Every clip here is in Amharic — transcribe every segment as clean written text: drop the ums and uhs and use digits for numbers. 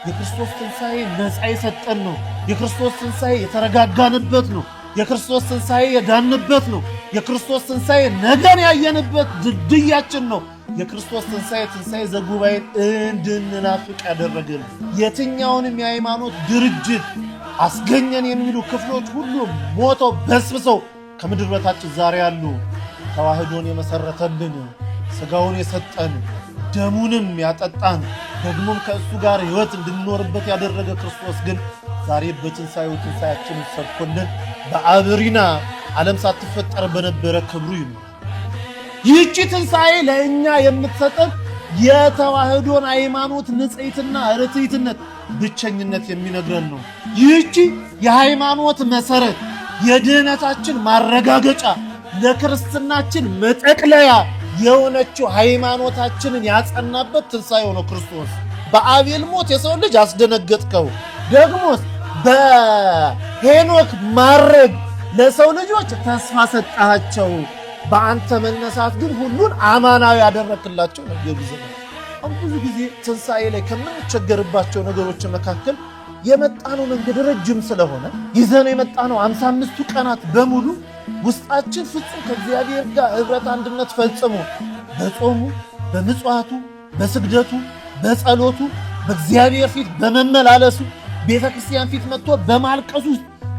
የክርስቶስ ትንሣኤ ነፃ የሰጠን ነው። የክርስቶስ ትንሣኤ የተረጋጋንበት ነው። የክርስቶስ ትንሣኤ የዳንበት ነው። የክርስቶስ ትንሣኤ ነገን ያየንበት ድልድያችን ነው። የክርስቶስ ትንሣኤ ዘጉባኤን እንድንናፍቅ ያደረገን የትኛውንም የሃይማኖት ድርጅት አስገኘን የሚሉ ክፍሎች ሁሉ ሞተው በስብሰው ከምድር በታች ዛሬ ያሉ ተዋህዶን የመሰረተልን ሥጋውን የሰጠን ደሙንም ያጠጣን ደግሞም ከእሱ ጋር ሕይወት እንድንኖርበት ያደረገ ክርስቶስ ግን ዛሬ በትንሣኤው ትንሣኤያችንን ሰብኮልን በአብሪና ዓለም ሳትፈጠር በነበረ ክብሩ ይኖራል። ይህቺ ትንሣኤ ለእኛ የምትሰጠን የተዋህዶን ሃይማኖት ንጽሕትና ርትዕትነት ብቸኝነት የሚነግረን ነው። ይህቺ የሃይማኖት መሰረት የድህነታችን ማረጋገጫ ለክርስትናችን መጠቅለያ የሆነችው ሃይማኖታችንን ያጸናበት ትንሣኤው ነው ክርስቶስ። በአቤል ሞት የሰው ልጅ አስደነገጥከው፣ ደግሞስ በሄኖክ ማረግ ለሰው ልጆች ተስፋ ሰጣቸው፣ በአንተ መነሳት ግን ሁሉን አማናዊ ያደረክላቸው ነው። አሁን ብዙ ጊዜ ትንሣኤ ላይ ከምንቸገርባቸው ነገሮች መካከል የመጣነው መንገድ ረጅም ስለሆነ ይዘነው የመጣነው 55ቱ ቀናት በሙሉ ውስጣችን ፍጹም ከእግዚአብሔር ጋር ኅብረት አንድነት ፈጽሞ በጾሙ፣ በምጽዋቱ፣ በስግደቱ፣ በጸሎቱ፣ በእግዚአብሔር ፊት በመመላለሱ ቤተ ክርስቲያን ፊት መጥቶ በማልቀሱ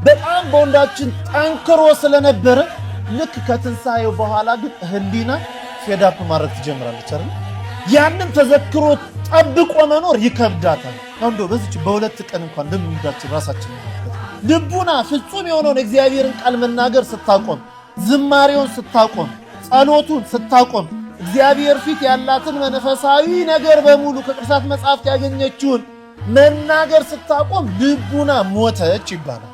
በጣም በወንዳችን ጠንክሮ ስለነበረ ልክ ከትንሣኤው በኋላ ግን ህሊና ፌዳፕ ማድረግ ትጀምራለች አይደል? ያንን ተዘክሮ ጠብቆ መኖር ይከብዳታል። አንዶ በዚህ በሁለት ቀን እንኳን ለምንዳችን ራሳችን ልቡና ፍጹም የሆነውን እግዚአብሔርን ቃል መናገር ስታቆም፣ ዝማሬውን ስታቆም፣ ጸሎቱን ስታቆም፣ እግዚአብሔር ፊት ያላትን መንፈሳዊ ነገር በሙሉ ከቅዱሳት መጻሕፍት ያገኘችውን መናገር ስታቆም ልቡና ሞተች ይባላል።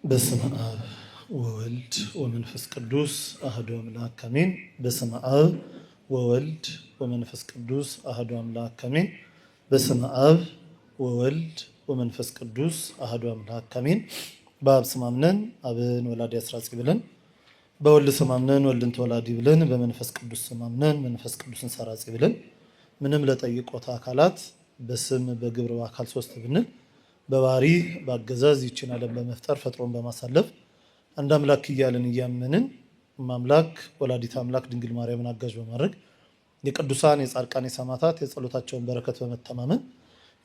በስመ አብ ወወልድ ወመንፈስ ቅዱስ አሐዱ አምላክ አሜን። በስመ አብ ወወልድ ወመንፈስ ቅዱስ አሐዱ አምላክ አሜን። በስመ አብ ወወልድ ወመንፈስ ቅዱስ አሐዱ አምላክ አሜን። በአብ ስም አምነን አብን ወላዲ አስራጺ ብለን፣ በወልድ ስም አምነን ወልድን ተወላዲ ብለን፣ በመንፈስ ቅዱስ ስም አምነን መንፈስ ቅዱስን ሰራጺ ብለን ምንም ለጠይቆታ አካላት በስም በግብር በአካል ሶስት ብንል በባህሪ በአገዛዝ ይችን ዓለም በመፍጠር ፈጥሮን በማሳለፍ አንድ አምላክ እያልን እያመንን አምላክ ወላዲተ አምላክ ድንግል ማርያምን አጋዥ በማድረግ የቅዱሳን የጻድቃን የሰማዕታት የጸሎታቸውን በረከት በመተማመን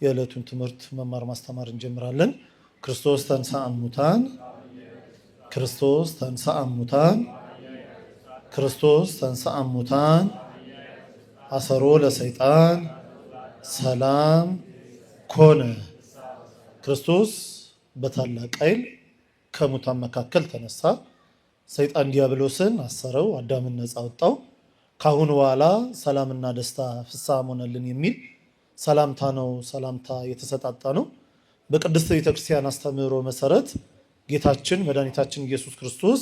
የዕለቱን ትምህርት መማር ማስተማር እንጀምራለን። ክርስቶስ ተንሥአ እሙታን፣ ክርስቶስ ተንሥአ እሙታን፣ ክርስቶስ ተንሥአ እሙታን፣ አሰሮ ለሰይጣን ሰላም ኮነ። ክርስቶስ በታላቅ ኃይል ከሙታን መካከል ተነሳ። ሰይጣን ዲያብሎስን አሰረው፣ አዳምን ነፃ አወጣው። ካሁን በኋላ ሰላምና ደስታ ፍስሐ ሆነልን የሚል ሰላምታ ነው። ሰላምታ የተሰጣጣ ነው። በቅድስት ቤተክርስቲያን አስተምህሮ መሰረት ጌታችን መድኃኒታችን ኢየሱስ ክርስቶስ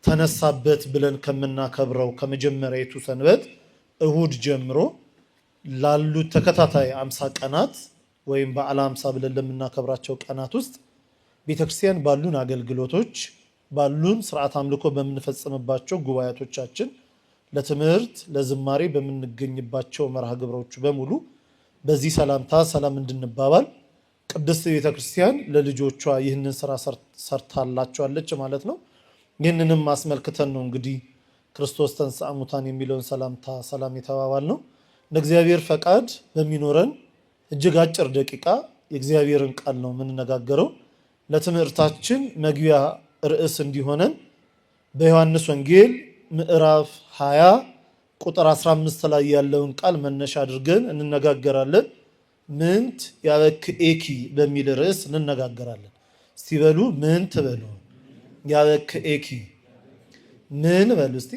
ተነሳበት ብለን ከምናከብረው ከመጀመሪያይቱ ሰንበት እሁድ ጀምሮ ላሉት ተከታታይ 50 ቀናት ወይም በዓለ 50 ብለን ለምናከብራቸው ቀናት ውስጥ ቤተክርስቲያን ባሉን አገልግሎቶች ባሉን ስርዓት አምልኮ በምንፈጽምባቸው ጉባኤቶቻችን ለትምህርት ለዝማሬ በምንገኝባቸው መርሃ ግብሮች በሙሉ በዚህ ሰላምታ ሰላም እንድንባባል ቅድስት ቤተክርስቲያን ለልጆቿ ይህንን ስራ ሰርታላቸዋለች ማለት ነው። ይህንንም አስመልክተን ነው እንግዲህ ክርስቶስ ተንሥአ እሙታን የሚለውን ሰላምታ ሰላም የተባባል ነው። ለእግዚአብሔር ፈቃድ በሚኖረን እጅግ አጭር ደቂቃ የእግዚአብሔርን ቃል ነው የምንነጋገረው። ለትምህርታችን መግቢያ ርዕስ እንዲሆነን በዮሐንስ ወንጌል ምዕራፍ 20 ቁጥር 15 ላይ ያለውን ቃል መነሻ አድርገን እንነጋገራለን። ምንት ያበክኤኪ በሚል ርዕስ እንነጋገራለን። እስቲ በሉ ምንት በሉ። ያበክኤኪ ምን በሉ እስቲ።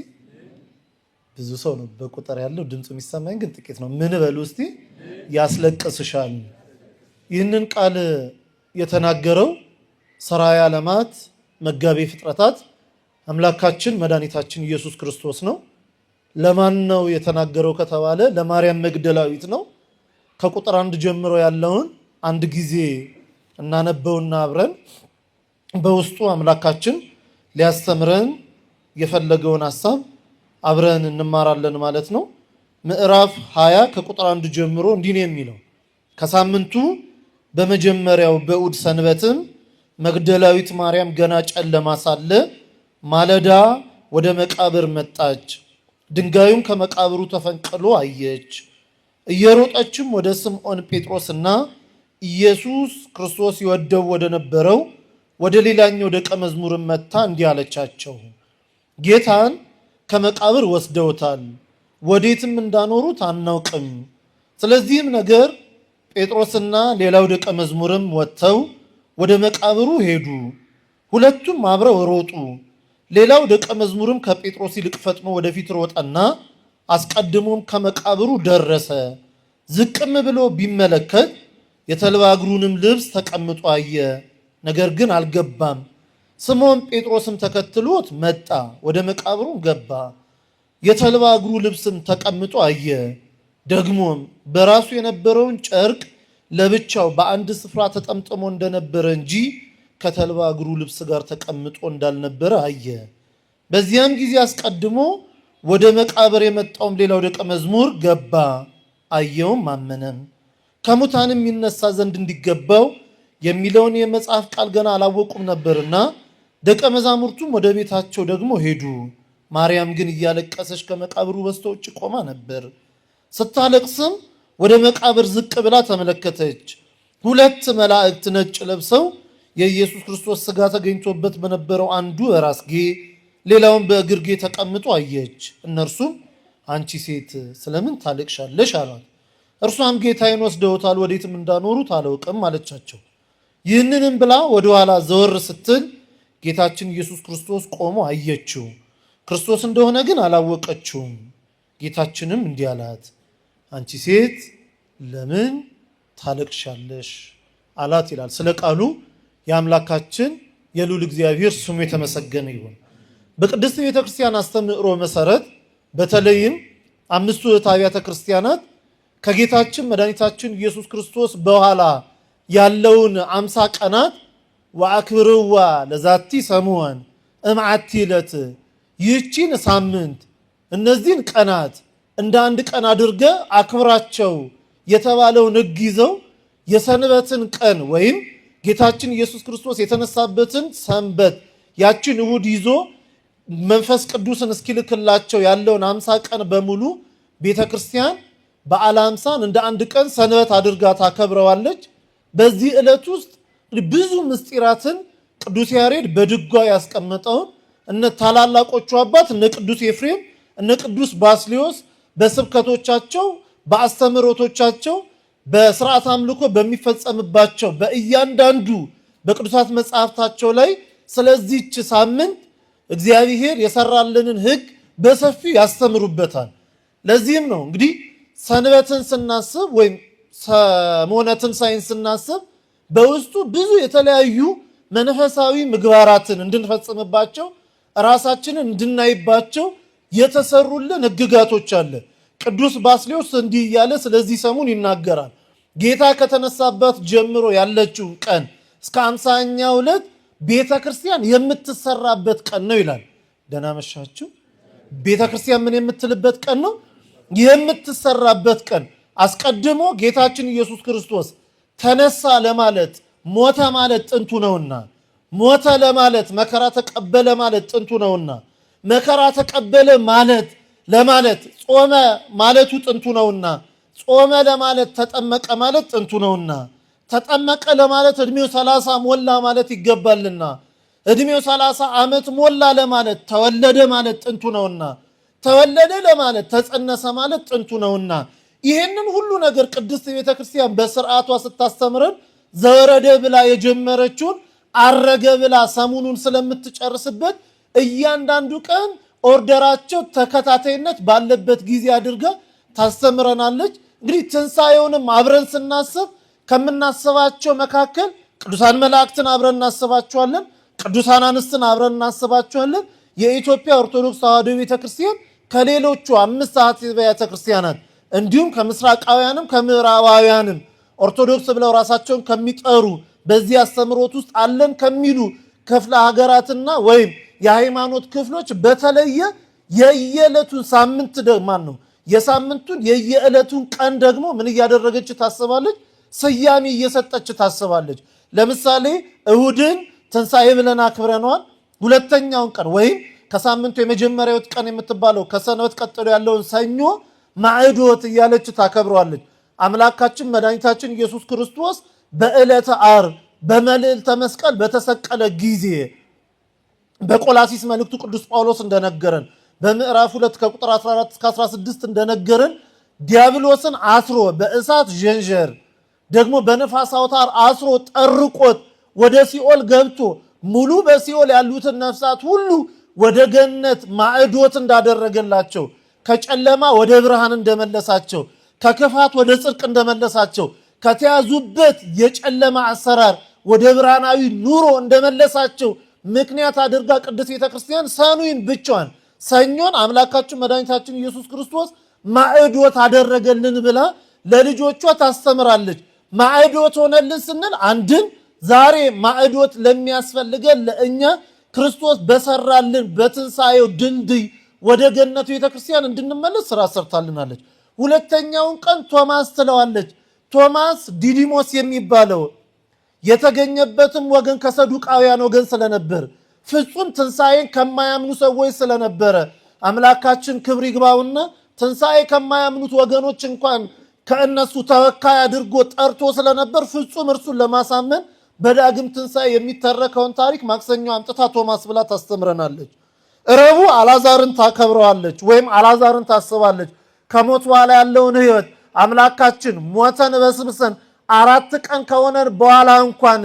ብዙ ሰው ነው በቁጥር ያለው ድምፁ የሚሰማኝ ግን ጥቂት ነው። ምን በሉ እስቲ። ያስለቅስሻል። ይህንን ቃል የተናገረው ሠራዬ ዓለማት መጋቤ ፍጥረታት አምላካችን መድኃኒታችን ኢየሱስ ክርስቶስ ነው። ለማን ነው የተናገረው ከተባለ ለማርያም መግደላዊት ነው። ከቁጥር 1 ጀምሮ ያለውን አንድ ጊዜ እናነበውና አብረን በውስጡ አምላካችን ሊያስተምረን የፈለገውን ሐሳብ አብረን እንማራለን ማለት ነው። ምዕራፍ 20 ከቁጥር 1 ጀምሮ እንዲህ ነው የሚለው። ከሳምንቱ በመጀመሪያው በእሑድ ሰንበትም መግደላዊት ማርያም ገና ጨለማ ሳለ ማለዳ ወደ መቃብር መጣች። ድንጋዩም ከመቃብሩ ተፈንቅሎ አየች። እየሮጠችም ወደ ስምዖን ጴጥሮስና ኢየሱስ ክርስቶስ ይወደው ወደ ነበረው ወደ ሌላኛው ደቀ መዝሙር መጥታ እንዲህ አለቻቸው፣ ጌታን ከመቃብር ወስደውታል፣ ወዴትም እንዳኖሩት አናውቅም። ስለዚህም ነገር ጴጥሮስና ሌላው ደቀ መዝሙርም ወጥተው ወደ መቃብሩ ሄዱ። ሁለቱም አብረው ሮጡ። ሌላው ደቀ መዝሙርም ከጴጥሮስ ይልቅ ፈጥኖ ወደፊት ሮጠና አስቀድሞም ከመቃብሩ ደረሰ። ዝቅም ብሎ ቢመለከት የተልባ እግሩንም ልብስ ተቀምጦ አየ፣ ነገር ግን አልገባም። ስምዖን ጴጥሮስም ተከትሎት መጣ፣ ወደ መቃብሩ ገባ። የተልባ እግሩ ልብስም ተቀምጦ አየ። ደግሞም በራሱ የነበረውን ጨርቅ ለብቻው በአንድ ስፍራ ተጠምጥሞ እንደነበረ እንጂ ከተልባ እግሩ ልብስ ጋር ተቀምጦ እንዳልነበረ አየ። በዚያም ጊዜ አስቀድሞ ወደ መቃብር የመጣውም ሌላው ደቀ መዝሙር ገባ፣ አየውም፣ አመነም። ከሙታንም ይነሳ ዘንድ እንዲገባው የሚለውን የመጽሐፍ ቃል ገና አላወቁም ነበርና ደቀ መዛሙርቱም ወደ ቤታቸው ደግሞ ሄዱ። ማርያም ግን እያለቀሰች ከመቃብሩ በስተውጭ ቆማ ነበር። ስታለቅስም ወደ መቃብር ዝቅ ብላ ተመለከተች። ሁለት መላእክት ነጭ ለብሰው የኢየሱስ ክርስቶስ ሥጋ ተገኝቶበት በነበረው አንዱ በራስጌ ሌላውን በእግርጌ ተቀምጦ አየች። እነርሱም አንቺ ሴት ስለምን ታለቅሻለሽ አሏት። እርሷም ጌታዬን ወስደውታል፣ ወዴትም እንዳኖሩት አላውቅም አለቻቸው። ይህንንም ብላ ወደ ኋላ ዘወር ስትል ጌታችን ኢየሱስ ክርስቶስ ቆሞ አየችው። ክርስቶስ እንደሆነ ግን አላወቀችውም። ጌታችንም እንዲህ አላት፣ አንቺ ሴት ለምን ታለቅሻለሽ አላት ይላል። ስለ ቃሉ የአምላካችን የልዑል እግዚአብሔር ስሙ የተመሰገነ ይሁን። በቅድስት ቤተ ክርስቲያን አስተምህሮ መሰረት በተለይም አምስቱ አብያተ ክርስቲያናት ከጌታችን መድኃኒታችን ኢየሱስ ክርስቶስ በኋላ ያለውን 50 ቀናት ወአክብርዋ ለዛቲ ሰሙን እምዓቲ ዕለት፣ ይህቺን ሳምንት እነዚህን ቀናት እንደ አንድ ቀን አድርገ አክብራቸው የተባለውን ሕግ ይዘው የሰንበትን ቀን ወይም ጌታችን ኢየሱስ ክርስቶስ የተነሳበትን ሰንበት ያችን እሑድ ይዞ መንፈስ ቅዱስን እስኪልክላቸው ያለውን 50 ቀን በሙሉ ቤተ ክርስቲያን በዓለ ሃምሳን እንደ አንድ ቀን ሰንበት አድርጋ ታከብረዋለች። በዚህ ዕለት ውስጥ ብዙ ምስጢራትን ቅዱስ ያሬድ በድጓ ያስቀመጠውን እነ ታላላቆቹ አባት እነ ቅዱስ ኤፍሬም እነ ቅዱስ ባስልዮስ በስብከቶቻቸው በአስተምህሮቶቻቸው በስርዓት አምልኮ በሚፈጸምባቸው በእያንዳንዱ በቅዱሳት መጽሐፍታቸው ላይ ስለዚህች ሳምንት እግዚአብሔር የሰራልንን ሕግ በሰፊው ያስተምሩበታል። ለዚህም ነው እንግዲህ ሰንበትን ስናስብ ወይም ሰሞነ ትንሣኤን ስናስብ በውስጡ ብዙ የተለያዩ መንፈሳዊ ምግባራትን እንድንፈጽምባቸው ራሳችንን እንድናይባቸው የተሰሩልን ሕግጋቶች አለ። ቅዱስ ባስልዮስ እንዲህ እያለ ስለዚህ ሰሙን ይናገራል። ጌታ ከተነሳበት ጀምሮ ያለችው ቀን እስከ 50ኛው ዕለት ቤተ ክርስቲያን የምትሰራበት ቀን ነው ይላል። ደህና መሻችሁ። ቤተ ክርስቲያን ምን የምትልበት ቀን ነው? የምትሰራበት ቀን። አስቀድሞ ጌታችን ኢየሱስ ክርስቶስ ተነሳ ለማለት ሞተ ማለት ጥንቱ ነውና፣ ሞተ ለማለት መከራ ተቀበለ ማለት ጥንቱ ነውና፣ መከራ ተቀበለ ማለት ለማለት ጾመ ማለቱ ጥንቱ ነውና፣ ጾመ ለማለት ተጠመቀ ማለት ጥንቱ ነውና፣ ተጠመቀ ለማለት እድሜው 30 ሞላ ማለት ይገባልና፣ እድሜው 30 ዓመት ሞላ ለማለት ተወለደ ማለት ጥንቱ ነውና፣ ተወለደ ለማለት ተጸነሰ ማለት ጥንቱ ነውና፣ ይህንን ሁሉ ነገር ቅድስት ቤተ ክርስቲያን በስርዓቷ ስታስተምረን ዘወረደ ብላ የጀመረችውን አረገ ብላ ሰሙኑን ስለምትጨርስበት እያንዳንዱ ቀን ኦርደራቸው ተከታታይነት ባለበት ጊዜ አድርጋ ታስተምረናለች። እንግዲህ ትንሣኤውንም አብረን ስናስብ ከምናስባቸው መካከል ቅዱሳን መላእክትን አብረን እናስባቸዋለን። ቅዱሳን አንስትን አብረን እናስባቸዋለን። የኢትዮጵያ ኦርቶዶክስ ተዋሕዶ ቤተክርስቲያን ከሌሎቹ 5 አብያተ ክርስቲያናት እንዲሁም ከምስራቃውያንም ከምዕራባውያንም ኦርቶዶክስ ብለው ራሳቸውን ከሚጠሩ በዚህ አስተምሮት ውስጥ አለን ከሚሉ ክፍለ ሀገራትና ወይም የሃይማኖት ክፍሎች በተለየ የየዕለቱን ሳምንት ማን ነው የሳምንቱን የየዕለቱን ቀን ደግሞ ምን እያደረገች ታስባለች? ስያሜ እየሰጠች ታስባለች። ለምሳሌ እሁድን ትንሣኤ ብለን አክብረናል። ሁለተኛውን ቀን ወይም ከሳምንቱ የመጀመሪያው ቀን የምትባለው ከሰንበት ቀጥሎ ያለውን ሰኞ ማዕዶት እያለች ታከብረዋለች። አምላካችን መድኃኒታችን ኢየሱስ ክርስቶስ በዕለተ ዓርብ በመልዕልተ መስቀል በተሰቀለ ጊዜ በቆላሲስ መልእክቱ ቅዱስ ጳውሎስ እንደነገረን በምዕራፍ 2 ከቁጥር 14 እስከ 16 እንደነገረን ዲያብሎስን አስሮ በእሳት ዠንዠር ደግሞ በነፋስ አውታር አስሮ ጠርቆት ወደ ሲኦል ገብቶ ሙሉ በሲኦል ያሉትን ነፍሳት ሁሉ ወደ ገነት ማዕዶት እንዳደረገላቸው ከጨለማ ወደ ብርሃን እንደመለሳቸው ከክፋት ወደ ጽድቅ እንደመለሳቸው ከተያዙበት የጨለማ አሰራር ወደ ብርሃናዊ ኑሮ እንደመለሳቸው ምክንያት አድርጋ ቅድስት ቤተክርስቲያን ሰኑይን ብቻዋን ሰኞን አምላካችን መድኃኒታችን ኢየሱስ ክርስቶስ ማዕዶት አደረገልን ብላ ለልጆቿ ታስተምራለች። ማዕዶት ሆነልን ስንል አንድን ዛሬ ማዕዶት ለሚያስፈልገን ለእኛ ክርስቶስ በሰራልን በትንሣኤው ድልድይ ወደ ገነቱ ቤተክርስቲያን እንድንመለስ ስራ ሰርታልናለች። ሁለተኛውን ቀን ቶማስ ትለዋለች። ቶማስ ዲዲሞስ የሚባለው የተገኘበትም ወገን ከሰዱቃውያን ወገን ስለነበር ፍጹም ትንሣኤን ከማያምኑ ሰዎች ስለነበረ አምላካችን ክብር ይግባውና ትንሣኤ ከማያምኑት ወገኖች እንኳን ከእነሱ ተወካይ አድርጎ ጠርቶ ስለነበር ፍጹም እርሱን ለማሳመን በዳግም ትንሣኤ የሚተረከውን ታሪክ ማክሰኞ አምጥታ ቶማስ ብላ ታስተምረናለች። ረቡዕ አልዓዛርን ታከብረዋለች ወይም አልዓዛርን ታስባለች። ከሞት በኋላ ያለውን ሕይወት አምላካችን ሞተን በስብሰን 4 ቀን ከሆነን በኋላ እንኳን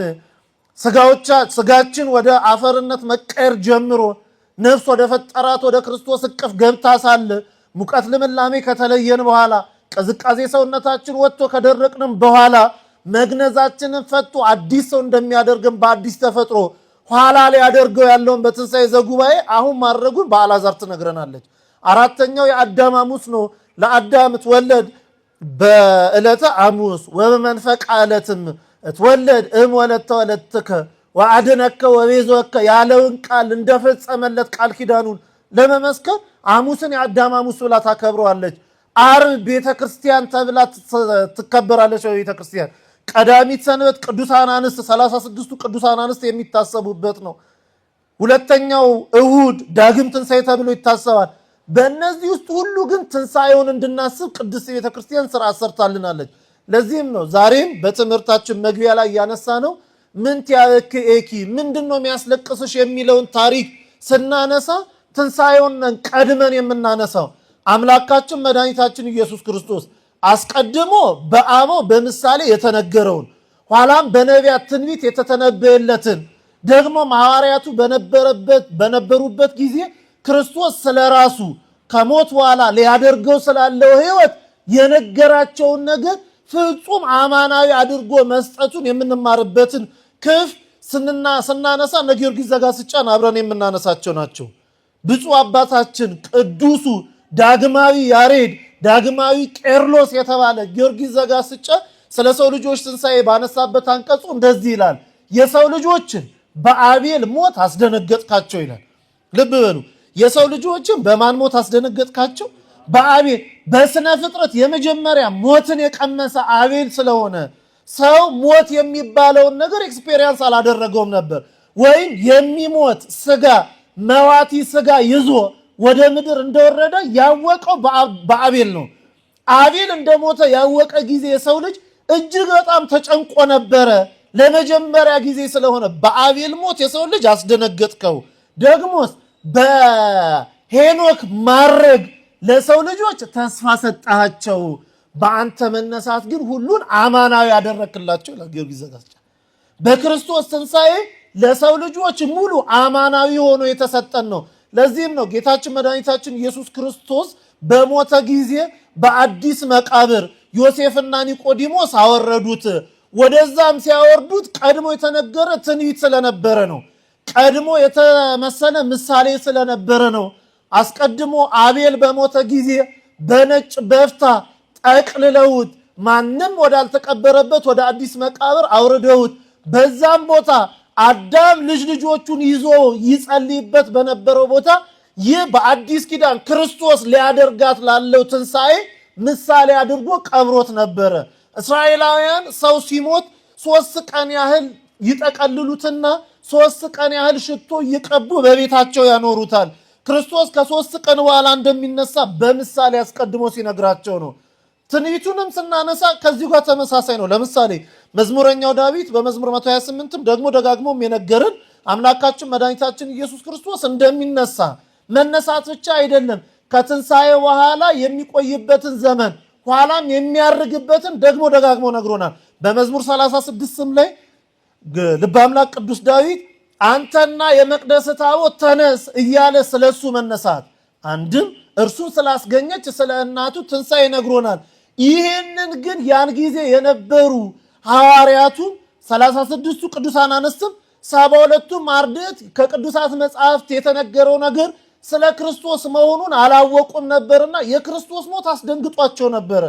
ስጋችን ወደ አፈርነት መቀየር ጀምሮ ነፍስ ወደ ፈጠራት ወደ ክርስቶስ እቅፍ ገብታ ሳለ ሙቀት ልምላሜ ከተለየን በኋላ ቅዝቃዜ ሰውነታችን ወጥቶ ከደረቅንም በኋላ መግነዛችንን ፈቶ አዲስ ሰው እንደሚያደርግን በአዲስ ተፈጥሮ ኋላ ላይ ያደርገው ያለውን በትንሣኤ ዘጉባኤ አሁን ማድረጉን በአልዓዛር ትነግረናለች። አራተኛው የአዳም ሐሙስ ነው። ለአዳም ትወለድ በዕለተ ሐሙስ ወበመንፈቅ ዕለትም እትወለድ ወለተ ወለትከ ወአድነከ ወቤዞከ ያለውን ቃል እንደፈጸመለት ቃል ኪዳኑን ለመመስከር ሐሙስን የአዳም ሐሙስ ብላ ታከብረዋለች። ዓርብ ቤተክርስቲያን ተብላ ትከበራለች። ቤተክርስቲያን ቀዳሚት ሰንበት ቅዱሳን አንስት 36ቱ ቅዱሳን አንስት የሚታሰቡበት ነው። ሁለተኛው እሁድ ዳግም ትንሣኤ ተብሎ ይታሰባል። በእነዚህ ውስጥ ሁሉ ግን ትንሣኤውን እንድናስብ ቅድስት ቤተክርስቲያን ስርዓት ሰርታልናለች። ለዚህም ነው ዛሬም በትምህርታችን መግቢያ ላይ ያነሳ ነው ምንት ያበክኤኪ ምንድነው የሚያስለቅስሽ የሚለውን ታሪክ ስናነሳ ትንሣኤውን ቀድመን የምናነሳው አምላካችን መድኃኒታችን ኢየሱስ ክርስቶስ አስቀድሞ በአበው በምሳሌ የተነገረውን ኋላም በነቢያት ትንቢት የተተነበየለትን ደግሞ ሐዋርያቱ በነበሩበት ጊዜ ክርስቶስ ስለራሱ ከሞት በኋላ ሊያደርገው ስላለው ሕይወት የነገራቸውን ነገር ፍጹም አማናዊ አድርጎ መስጠቱን የምንማርበትን ክፍል ስናነሳ እነ ጊዮርጊስ ዘጋስጫን አብረን የምናነሳቸው ናቸው። ብፁዕ አባታችን ቅዱሱ ዳግማዊ ያሬድ ዳግማዊ ቄርሎስ የተባለ ጊዮርጊስ ዘጋስጫ ስለ ሰው ልጆች ትንሣኤ ባነሳበት አንቀጹ እንደዚህ ይላል። የሰው ልጆችን በአቤል ሞት አስደነገጥካቸው ይላል። ልብ በሉ። የሰው ልጆችን በማን ሞት አስደነገጥካቸው? በአቤል። በስነ ፍጥረት የመጀመሪያ ሞትን የቀመሰ አቤል ስለሆነ ሰው ሞት የሚባለውን ነገር ኤክስፔሪየንስ አላደረገውም ነበር። ወይም የሚሞት ስጋ መዋቲ ስጋ ይዞ ወደ ምድር እንደወረደ ያወቀው በአቤል ነው። አቤል እንደሞተ ያወቀ ጊዜ የሰው ልጅ እጅግ በጣም ተጨንቆ ነበረ። ለመጀመሪያ ጊዜ ስለሆነ በአቤል ሞት የሰው ልጅ አስደነገጥከው። ደግሞስ በሄኖክ ማረግ ለሰው ልጆች ተስፋ ሰጣቸው። በአንተ መነሳት ግን ሁሉን አማናዊ ያደረክላቸው ይላል ጊዮርጊስ ዘጋስጫ። በክርስቶስ ትንሣኤ ለሰው ልጆች ሙሉ አማናዊ ሆኖ የተሰጠን ነው። ለዚህም ነው ጌታችን መድኃኒታችን ኢየሱስ ክርስቶስ በሞተ ጊዜ በአዲስ መቃብር ዮሴፍና ኒቆዲሞስ አወረዱት። ወደዛም ሲያወርዱት ቀድሞ የተነገረ ትንቢት ስለነበረ ነው። ቀድሞ የተመሰለ ምሳሌ ስለነበረ ነው። አስቀድሞ አቤል በሞተ ጊዜ በነጭ በፍታ ጠቅልለውት ማንም ወዳልተቀበረበት ወደ አዲስ መቃብር አውርደውት በዛም ቦታ አዳም ልጆቹን ይዞ ይጸልይበት በነበረው ቦታ ይህ በአዲስ ኪዳን ክርስቶስ ሊያደርጋት ላለው ትንሣኤ ምሳሌ አድርጎ ቀብሮት ነበረ። እስራኤላውያን ሰው ሲሞት 3 ቀን ያህል ይጠቀልሉትና 3 ቀን ያህል ሽቶ ይቀቡ በቤታቸው ያኖሩታል። ክርስቶስ ከ3 ቀን በኋላ እንደሚነሳ በምሳሌ አስቀድሞ ሲነግራቸው ነው። ትንቢቱንም ስናነሳ ከዚሁ ጋር ተመሳሳይ ነው። ለምሳሌ መዝሙረኛው ዳዊት በመዝሙር 128ም ደግሞ ደጋግሞም የነገረን አምላካችን መድኃኒታችን ኢየሱስ ክርስቶስ እንደሚነሳ መነሳት ብቻ አይደለም፣ ከትንሣኤ በኋላ የሚቆይበትን ዘመን ኋላም የሚያርግበትን ደግሞ ደጋግሞ ነግሮናል። በመዝሙር 36ም ላይ ልበ አምላክ ቅዱስ ዳዊት አንተና የመቅደስ ታቦት ተነስ እያለ ስለሱ መነሳት አንድም እርሱን ስላስገኘች ስለ እናቱ ትንሣኤ ነግሮናል። ይህንን ግን ያን ጊዜ የነበሩ ሐዋርያቱ 36ቱ ቅዱሳን አንስትም 72ቱም አርድእት ከቅዱሳት መጻሕፍት የተነገረው ነገር ስለ ክርስቶስ መሆኑን አላወቁም ነበርና የክርስቶስ ሞት አስደንግጧቸው ነበረ።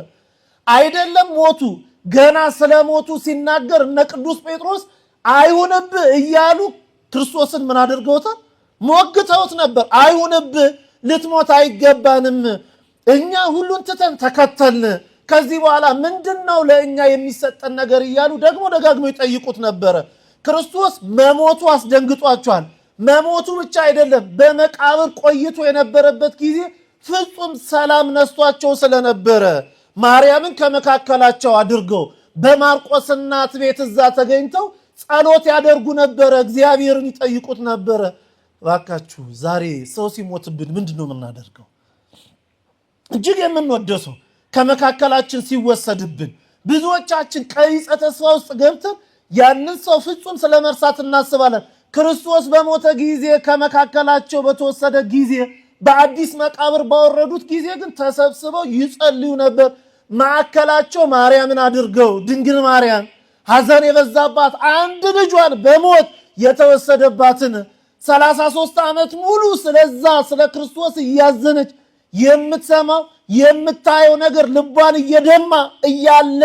አይደለም ሞቱ ገና ስለ ሞቱ ሲናገር እነ ቅዱስ ጴጥሮስ አይሁንብህ እያሉ ክርስቶስን ምን አድርገውታል? ሞግተውት ነበር። አይሁንብህ፣ ልትሞት አይገባንም፣ እኛ ሁሉን ትተን ተከተልን፣ ከዚህ በኋላ ምንድነው ለእኛ የሚሰጠን ነገር እያሉ ደግሞ ደጋግሞ ይጠይቁት ነበረ። ክርስቶስ መሞቱ አስደንግጧቸዋል። መሞቱ ብቻ አይደለም፣ በመቃብር ቆይቶ የነበረበት ጊዜ ፍጹም ሰላም ነስቷቸው ስለነበረ ማርያምን ከመካከላቸው አድርገው በማርቆስ እናት ቤት እዛ ተገኝተው ጸሎት ያደርጉ ነበረ፣ እግዚአብሔርን ይጠይቁት ነበረ። እባካችሁ ዛሬ ሰው ሲሞትብን ምንድነው የምናደርገው? እጅግ የምንወደው ሰው ከመካከላችን ሲወሰድብን ብዙዎቻችን ቀይጸ ተስፋ ውስጥ ገብተን ያንን ሰው ፍጹም ስለመርሳት እናስባለን። ክርስቶስ በሞተ ጊዜ ከመካከላቸው በተወሰደ ጊዜ በአዲስ መቃብር ባወረዱት ጊዜ ግን ተሰብስበው ይጸልዩ ነበር። ማዕከላቸው ማርያምን አድርገው ድንግል ማርያም ሐዘን የበዛባት አንድ ልጇን በሞት የተወሰደባትን 33 ዓመት ሙሉ ስለዛ ስለ ክርስቶስ እያዘነች የምትሰማው የምታየው ነገር ልቧን እየደማ እያለ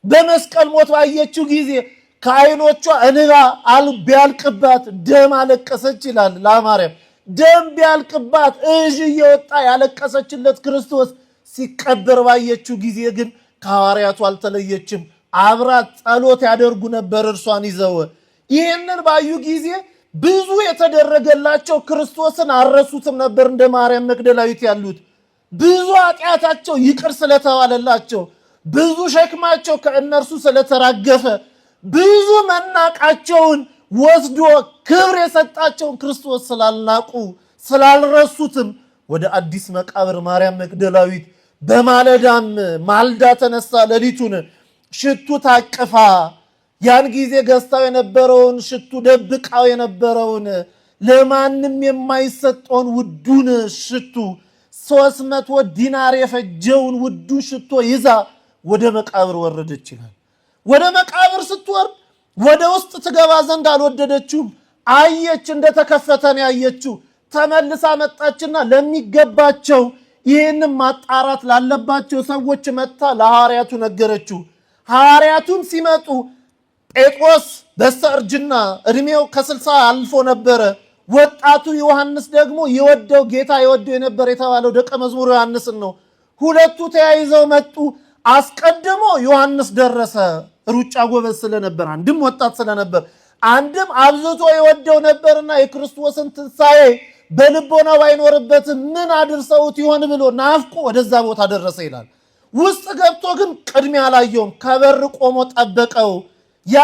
በመስቀል ሞት ባየችው ጊዜ ከዓይኖቿ እንባ ቢያልቅባት ደም አለቀሰች ይላል ለማርያም። ደም ቢያልቅባት እዥ እየወጣ ያለቀሰችለት ክርስቶስ ሲቀበር ባየችው ጊዜ ግን ከሐዋርያቱ አልተለየችም። አብራት ጸሎት ያደርጉ ነበር እርሷን ይዘው። ይህንን ባዩ ጊዜ ብዙ የተደረገላቸው ክርስቶስን አረሱትም ነበር። እንደ ማርያም መግደላዊት ያሉት ብዙ ኃጢአታቸው ይቅር ስለተባለላቸው፣ ብዙ ሸክማቸው ከእነርሱ ስለተራገፈ፣ ብዙ መናቃቸውን ወስዶ ክብር የሰጣቸውን ክርስቶስ ስላልናቁ ስላልረሱትም ወደ አዲስ መቃብር ማርያም መግደላዊት በማለዳም ማልዳ ተነሳ። ሌሊቱን ሽቱ ታቅፋ ያን ጊዜ ገዝታው የነበረውን ሽቱ ደብቃው የነበረውን ለማንም የማይሰጠውን ውዱን ሽቱ 300 ዲናር የፈጀውን ውዱ ሽቶ ይዛ ወደ መቃብር ወረደች ይላል። ወደ መቃብር ስትወርድ ወደ ውስጥ ትገባ ዘንድ አልወደደችውም። አየች፣ እንደተከፈተ ነው ያየችው። ተመልሳ መጣችና ለሚገባቸው ይህንን ማጣራት ላለባቸው ሰዎች መጣ ለሐዋርያቱ ነገረችው። ሐዋርያቱም ሲመጡ ጴጥሮስ በስተርጅና እድሜው ከ60 አልፎ ነበረ። ወጣቱ ዮሐንስ ደግሞ የወደው ጌታ የወደው የነበር የተባለው ደቀ መዝሙር ዮሐንስን ነው። ሁለቱ ተያይዘው መጡ። አስቀድሞ ዮሐንስ ደረሰ። ሩጫ ጎበዝ ስለነበር፣ አንድም ወጣት ስለነበር፣ አንድም አብዝቶ የወደው ነበርና የክርስቶስን ትንሣኤ በልቦናው ባይኖርበትም ምን አድርሰውት ይሆን ብሎ ናፍቆ ወደዛ ቦታ ደረሰ ይላል። ውስጥ ገብቶ ግን ቅድሚያ አላየውም። ከበር ቆሞ ጠበቀው። ያ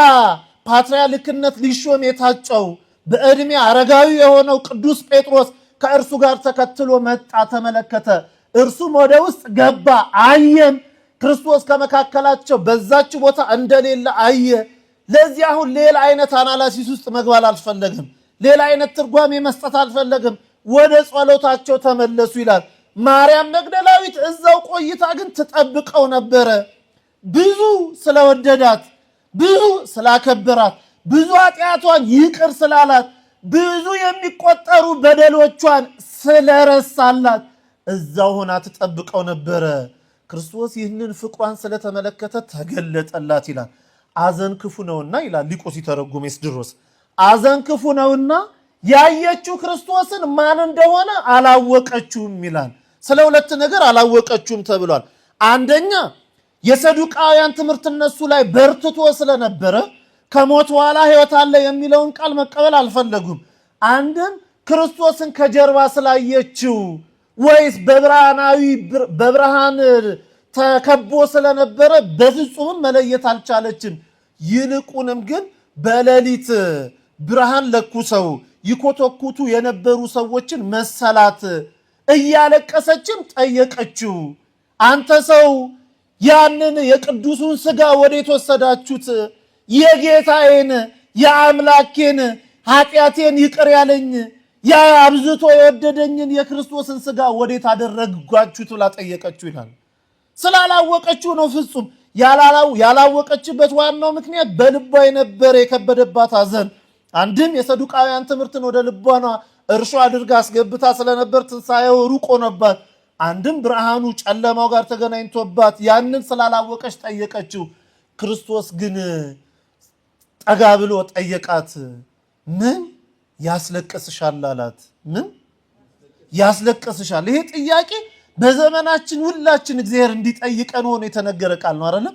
ፓትርያርክነት ሊሾም የታጨው በዕድሜ አረጋዊ የሆነው ቅዱስ ጴጥሮስ ከእርሱ ጋር ተከትሎ መጣ፣ ተመለከተ። እርሱም ወደ ውስጥ ገባ፣ አየም። ክርስቶስ ከመካከላቸው በዛች ቦታ እንደሌለ አየ። ለዚህ አሁን ሌላ አይነት አናላሲስ ውስጥ መግባት አልፈለግም። ሌላ አይነት ትርጓሜ መስጠት አልፈለግም። ወደ ጸሎታቸው ተመለሱ ይላል። ማርያም መግደላዊት እዛው ቆይታ ግን ትጠብቀው ነበረ። ብዙ ስለወደዳት፣ ብዙ ስላከበራት፣ ብዙ ኃጢአቷን ይቅር ስላላት፣ ብዙ የሚቆጠሩ በደሎቿን ስለረሳላት እዛው ሆና ትጠብቀው ነበረ። ክርስቶስ ይህንን ፍቅሯን ስለተመለከተ ተገለጠላት ይላል። አዘን ክፉ ነውና ይላል ሊቁ ሲተረጉም ኤስድሮስ። አዘን ክፉ ነውና ያየችው ክርስቶስን ማን እንደሆነ አላወቀችውም ይላል። ስለ ሁለት ነገር አላወቀችውም ተብሏል። አንደኛ የሰዱቃውያን ትምህርት እነሱ ላይ በርትቶ ስለነበረ ከሞት በኋላ ሕይወት አለ የሚለውን ቃል መቀበል አልፈለጉም። አንድም ክርስቶስን ከጀርባ ስላየችው ወይስ በብርሃን ተከቦ ስለነበረ በፍጹም መለየት አልቻለችም። ይልቁንም ግን በሌሊት ብርሃን ለኩሰው ይኮተኩቱ የነበሩ ሰዎችን መሰላት። እያለቀሰችም ጠየቀችው፣ አንተ ሰው ያንን የቅዱሱን ሥጋ ወዴት ወሰዳችሁት? የጌታዬን የአምላኬን ኃጢአቴን ይቅር ያለኝ ያ አብዝቶ የወደደኝን የክርስቶስን ሥጋ ወዴት አደረጋችሁት ብላ ጠየቀችው ይላል። ስላላወቀችው ነው። ፍጹም ያላወቀችበት ዋናው ምክንያት በልቧ የነበረ የከበደባት ሐዘን፣ አንድም የሰዱቃውያን ትምህርትን ወደ ልቧና እርሾ አድርጋ አስገብታ ስለነበር ትንሣኤው ሩቅ ሆነባት፣ አንድም ብርሃኑ ጨለማው ጋር ተገናኝቶባት ያንን ስላላወቀች ጠየቀችው። ክርስቶስ ግን ጠጋ ብሎ ጠየቃት። ምን ያስለቅስሻል አላት። ምን ያስለቅስሻል? ይሄ ጥያቄ በዘመናችን ሁላችን እግዚአብሔር እንዲጠይቀን ሆኖ የተነገረ ቃል ነው አይደለም?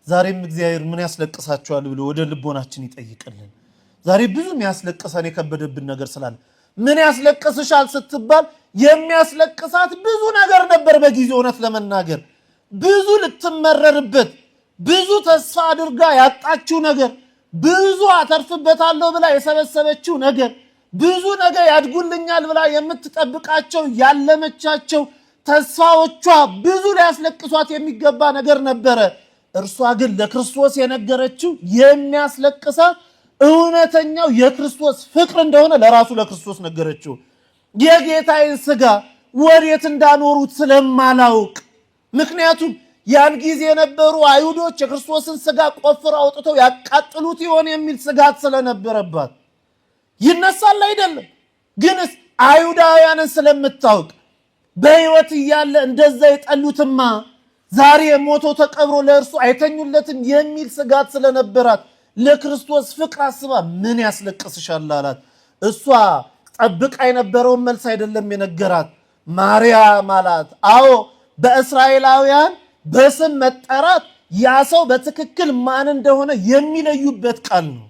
ዛሬም እግዚአብሔር ምን ያስለቅሳችኋል ብሎ ወደ ልቦናችን ይጠይቅልን። ዛሬ ብዙ የሚያስለቅሰን የከበደብን ነገር ስላለ ምን ያስለቅስሻል ስትባል የሚያስለቅሳት ብዙ ነገር ነበር። በጊዜው እውነት ለመናገር ብዙ ልትመረርበት፣ ብዙ ተስፋ አድርጋ ያጣችው ነገር፣ ብዙ አተርፍበታለሁ ብላ የሰበሰበችው ነገር፣ ብዙ ነገር ያድጉልኛል ብላ የምትጠብቃቸው ያለመቻቸው ተስፋዎቿ ብዙ ሊያስለቅሷት የሚገባ ነገር ነበረ። እርሷ ግን ለክርስቶስ የነገረችው የሚያስለቅሳት እውነተኛው የክርስቶስ ፍቅር እንደሆነ ለራሱ ለክርስቶስ ነገረችው። የጌታዬን ሥጋ ወዴት እንዳኖሩት ስለማላውቅ፣ ምክንያቱም ያን ጊዜ የነበሩ አይሁዶች የክርስቶስን ሥጋ ቆፍረው አውጥተው ያቃጥሉት ይሆን የሚል ስጋት ስለነበረባት ይነሳል አይደለም። ግንስ አይሁዳውያንን ስለምታውቅ በሕይወት እያለ እንደዛ የጠሉትማ ዛሬ ሞቶ ተቀብሮ ለእርሱ አይተኙለትም የሚል ስጋት ስለነበራት ለክርስቶስ ፍቅር አስባ ምን ያስለቅስሻል አላት። እሷ ጠብቃ የነበረውን መልስ አይደለም የነገራት። ማርያም አላት። አዎ በእስራኤላውያን በስም መጠራት ያ ሰው በትክክል ማን እንደሆነ የሚለዩበት ቃል ነው።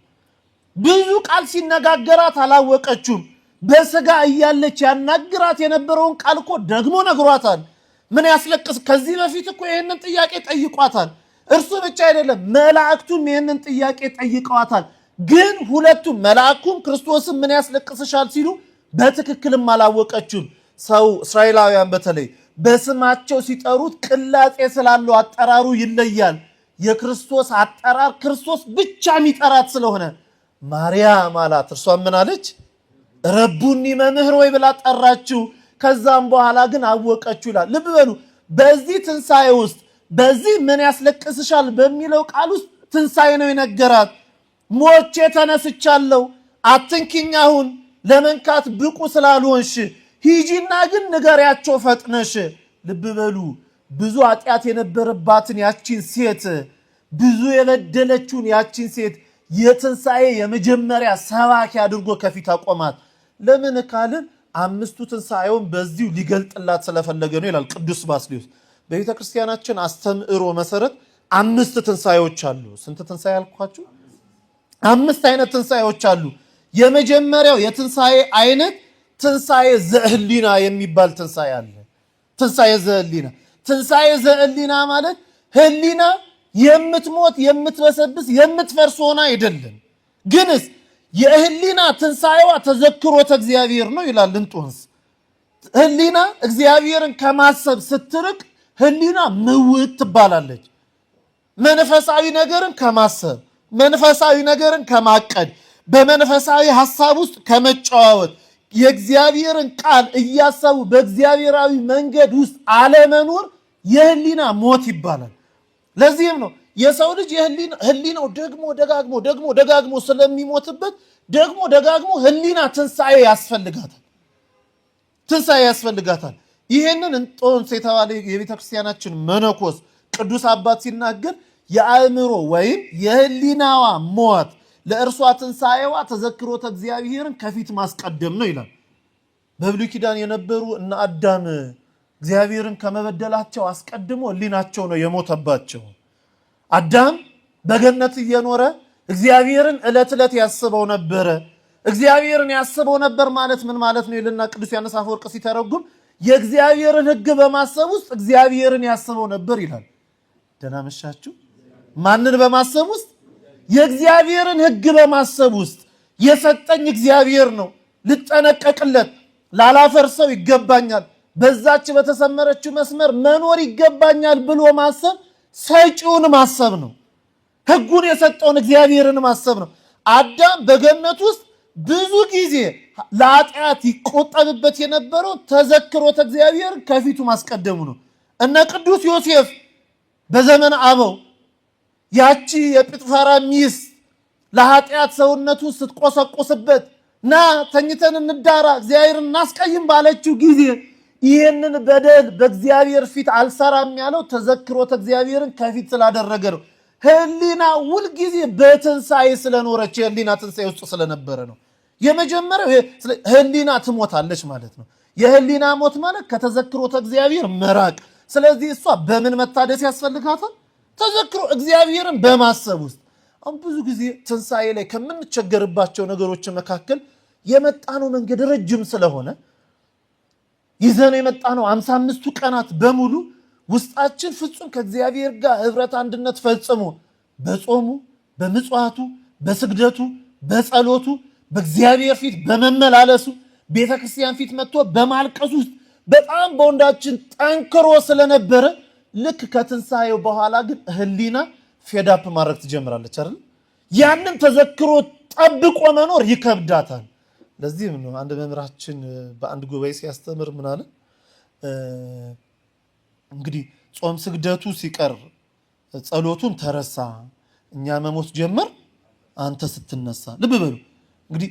ብዙ ቃል ሲነጋገራት አላወቀችውም። በሥጋ እያለች ያናግራት የነበረውን ቃል እኮ ደግሞ ነግሯታል። ምን ያስለቅስ? ከዚህ በፊት እኮ ይህንን ጥያቄ ጠይቋታል። እርሱ ብቻ አይደለም መላእክቱም ይህንን ጥያቄ ጠይቀዋታል። ግን ሁለቱም መላእክቱም ክርስቶስን ምን ያስለቅስሻል ሲሉ በትክክልም አላወቀችውም። ሰው እስራኤላውያን በተለይ በስማቸው ሲጠሩት ቅላጼ ስላለው አጠራሩ ይለያል። የክርስቶስ አጠራር ክርስቶስ ብቻ የሚጠራት ስለሆነ ማርያም አላት። እርሷ ምን አለች? ረቡኒ መምህር ወይ ብላ ጠራችው። ከዛም በኋላ ግን አወቀችው ይላል። ልብ በሉ። በዚህ ትንሣኤ ውስጥ በዚህ ምን ያስለቅስሻል በሚለው ቃል ውስጥ ትንሣኤ ነው የነገራት። ሞቼ ተነስቻለሁ፣ አትንኪኝ፣ አሁን ለመንካት ብቁ ስላልሆንሽ ሂጂና ግን ንገሪያቸው ፈጥነሽ። ልብ በሉ። ብዙ ኃጢአት የነበረባትን ያቺን ሴት፣ ብዙ የበደለችውን ያቺን ሴት የትንሣኤ የመጀመሪያ ሰባኪ አድርጎ ከፊት አቆማት። ለምን ካልን አምስቱ ትንሣኤውን በዚሁ ሊገልጥላት ስለፈለገ ነው ይላል ቅዱስ ባስልዮስ። በቤተ ክርስቲያናችን አስተምዕሮ መሰረት 5 ትንሣኤዎች አሉ። ስንት ትንሣኤ ያልኳችሁ? 5 አይነት ትንሣኤዎች አሉ። የመጀመሪያው የትንሣኤ አይነት ትንሣኤ ዘህሊና የሚባል ትንሣኤ አለ። ትንሣኤ ዘህሊና። ትንሣኤ ዘህሊና ማለት ህሊና የምትሞት የምትበሰብስ የምትፈርስ ሆና አይደለም። ግንስ የህሊና ትንሣኤዋ ተዘክሮተ እግዚአብሔር ነው ይላል እንጦንስ። ህሊና እግዚአብሔርን ከማሰብ ስትርቅ ህሊና ምውት ትባላለች። መንፈሳዊ ነገርን ከማሰብ፣ መንፈሳዊ ነገርን ከማቀድ፣ በመንፈሳዊ ሐሳብ ውስጥ ከመጨዋወት፣ የእግዚአብሔርን ቃል እያሰቡ በእግዚአብሔራዊ መንገድ ውስጥ አለመኖር የህሊና ሞት ይባላል። ለዚህም ነው የሰው ልጅ ህሊናው ደጋግሞ ስለሚሞትበት ደግሞ ደጋግሞ ህሊና ትንሣኤ ያስፈልጋታል። ይሄንን እንጦንስ የተባለ የቤተ ክርስቲያናችን መነኮስ ቅዱስ አባት ሲናገር የአእምሮ ወይም የህሊናዋ ሞት ለእርሷ ትንሣኤዋ ተዘክሮተ እግዚአብሔርን ከፊት ማስቀደም ነው ይላል። በብሉይ ኪዳን የነበሩ እነ አዳም እግዚአብሔርን ከመበደላቸው አስቀድሞ ህሊናቸው ነው የሞተባቸው። አዳም በገነት እየኖረ እግዚአብሔርን ዕለት ዕለት ያስበው ነበረ። እግዚአብሔርን ያስበው ነበር ማለት ምን ማለት ነው ይልና ቅዱስ ዮሐንስ አፈወርቅ ሲተረጉም የእግዚአብሔርን ሕግ በማሰብ ውስጥ እግዚአብሔርን ያስበው ነበር ይላል። ደህና መሻችሁ። ማንን በማሰብ ውስጥ? የእግዚአብሔርን ሕግ በማሰብ ውስጥ የሰጠኝ እግዚአብሔር ነው፣ ልጠነቀቅለት፣ ላላፈርሰው ይገባኛል፣ በዛች በተሰመረችው መስመር መኖር ይገባኛል ብሎ ማሰብ ሰጪውን ማሰብ ነው። ሕጉን የሰጠውን እግዚአብሔርን ማሰብ ነው። አዳም በገነት ውስጥ ብዙ ጊዜ ለኃጢአት ይቆጠብበት የነበረው ተዘክሮተ እግዚአብሔር ከፊቱ ማስቀደሙ ነው። እነ ቅዱስ ዮሴፍ በዘመን አበው ያቺ የጲጥፋራ ሚስት ለኃጢአት ሰውነቱ ስትቆሰቆስበት ና ተኝተን እንዳራ እግዚአብሔርን እናስቀይም ባለችው ጊዜ ይህንን በደል በእግዚአብሔር ፊት አልሰራም ያለው ተዘክሮተ እግዚአብሔርን ከፊት ስላደረገ ነው። ህሊና ሁልጊዜ በትንሣኤ ስለኖረች የህሊና ትንሣኤ ውስጥ ስለነበረ ነው። የመጀመሪያው ህሊና ትሞታለች ማለት ነው። የህሊና ሞት ማለት ከተዘክሮተ እግዚአብሔር መራቅ። ስለዚህ እሷ በምን መታደስ ያስፈልጋታል? ተዘክሮ እግዚአብሔርን በማሰብ ውስጥ። አሁን ብዙ ጊዜ ትንሣኤ ላይ ከምንቸገርባቸው ነገሮች መካከል የመጣነው መንገድ ረጅም ስለሆነ ይዘን የመጣነው 55ቱ ቀናት በሙሉ ውስጣችን ፍጹም ከእግዚአብሔር ጋር ህብረት አንድነት ፈጽሞ በጾሙ፣ በምጽዋቱ፣ በስግደቱ፣ በጸሎቱ፣ በእግዚአብሔር ፊት በመመላለሱ፣ ቤተክርስቲያን ፊት መጥቶ በማልቀሱ ውስጥ በጣም በወንዳችን ጠንክሮ ስለነበረ ልክ ከትንሣኤው በኋላ ግን ህሊና ፌዳፕ ማድረግ ትጀምራለች አይደል? ያንን ተዘክሮ ጠብቆ መኖር ይከብዳታል። ለዚህም ነው አንድ መምህራችን በአንድ ጉባኤ ሲያስተምር ምን አለ? እንግዲህ ጾም ስግደቱ ሲቀር ጸሎቱን ተረሳ፣ እኛ መሞት ጀመር አንተ ስትነሳ። ልብ በሉ እንግዲህ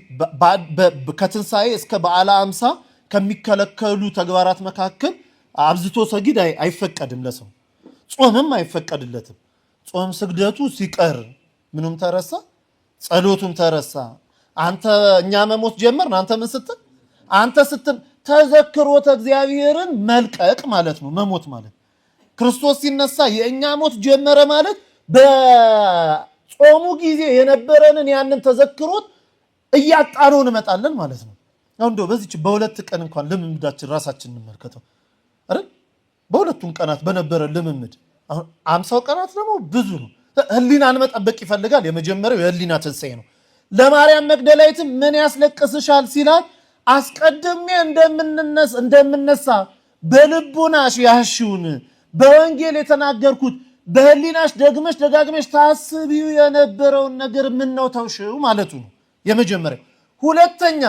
ከትንሣኤ እስከ በዓለ አምሳ ከሚከለከሉ ተግባራት መካከል አብዝቶ ሰጊድ አይፈቀድም ለሰው፣ ጾምም አይፈቀድለትም። ጾም ስግደቱ ሲቀር ምንም ተረሳ፣ ጸሎቱም ተረሳ። አንተ እኛ መሞት ጀመርን አንተ ምን ስትል አንተ ስትል ተዘክሮተ እግዚአብሔርን መልቀቅ ማለት ነው መሞት ማለት። ክርስቶስ ሲነሳ የእኛ ሞት ጀመረ ማለት በጾሙ ጊዜ የነበረንን ያንን ተዘክሮት እያጣነው እንመጣለን ማለት ነው። አሁን እንደው በዚች በሁለት ቀን እንኳን ልምምዳችን ራሳችን እንመልከተው አይደል? በሁለቱም ቀናት በነበረ ልምምድ አሁን 50 ቀናት ደግሞ ብዙ ነው። ህሊናን መጠበቅ ይፈልጋል። የመጀመሪያው የህሊና ትንሣኤ ነው። ለማርያም መግደላዊትም ምን ያስለቅስሻል ሲላት አስቀድሜ እንደምነሳ በልቡናሽ ያሽውን በወንጌል የተናገርኩት በህሊናሽ ደግመሽ ደጋግመሽ ታስቢው የነበረውን ነገር ምን ነው ተውሽው ማለቱ ነው የመጀመሪያው። ሁለተኛ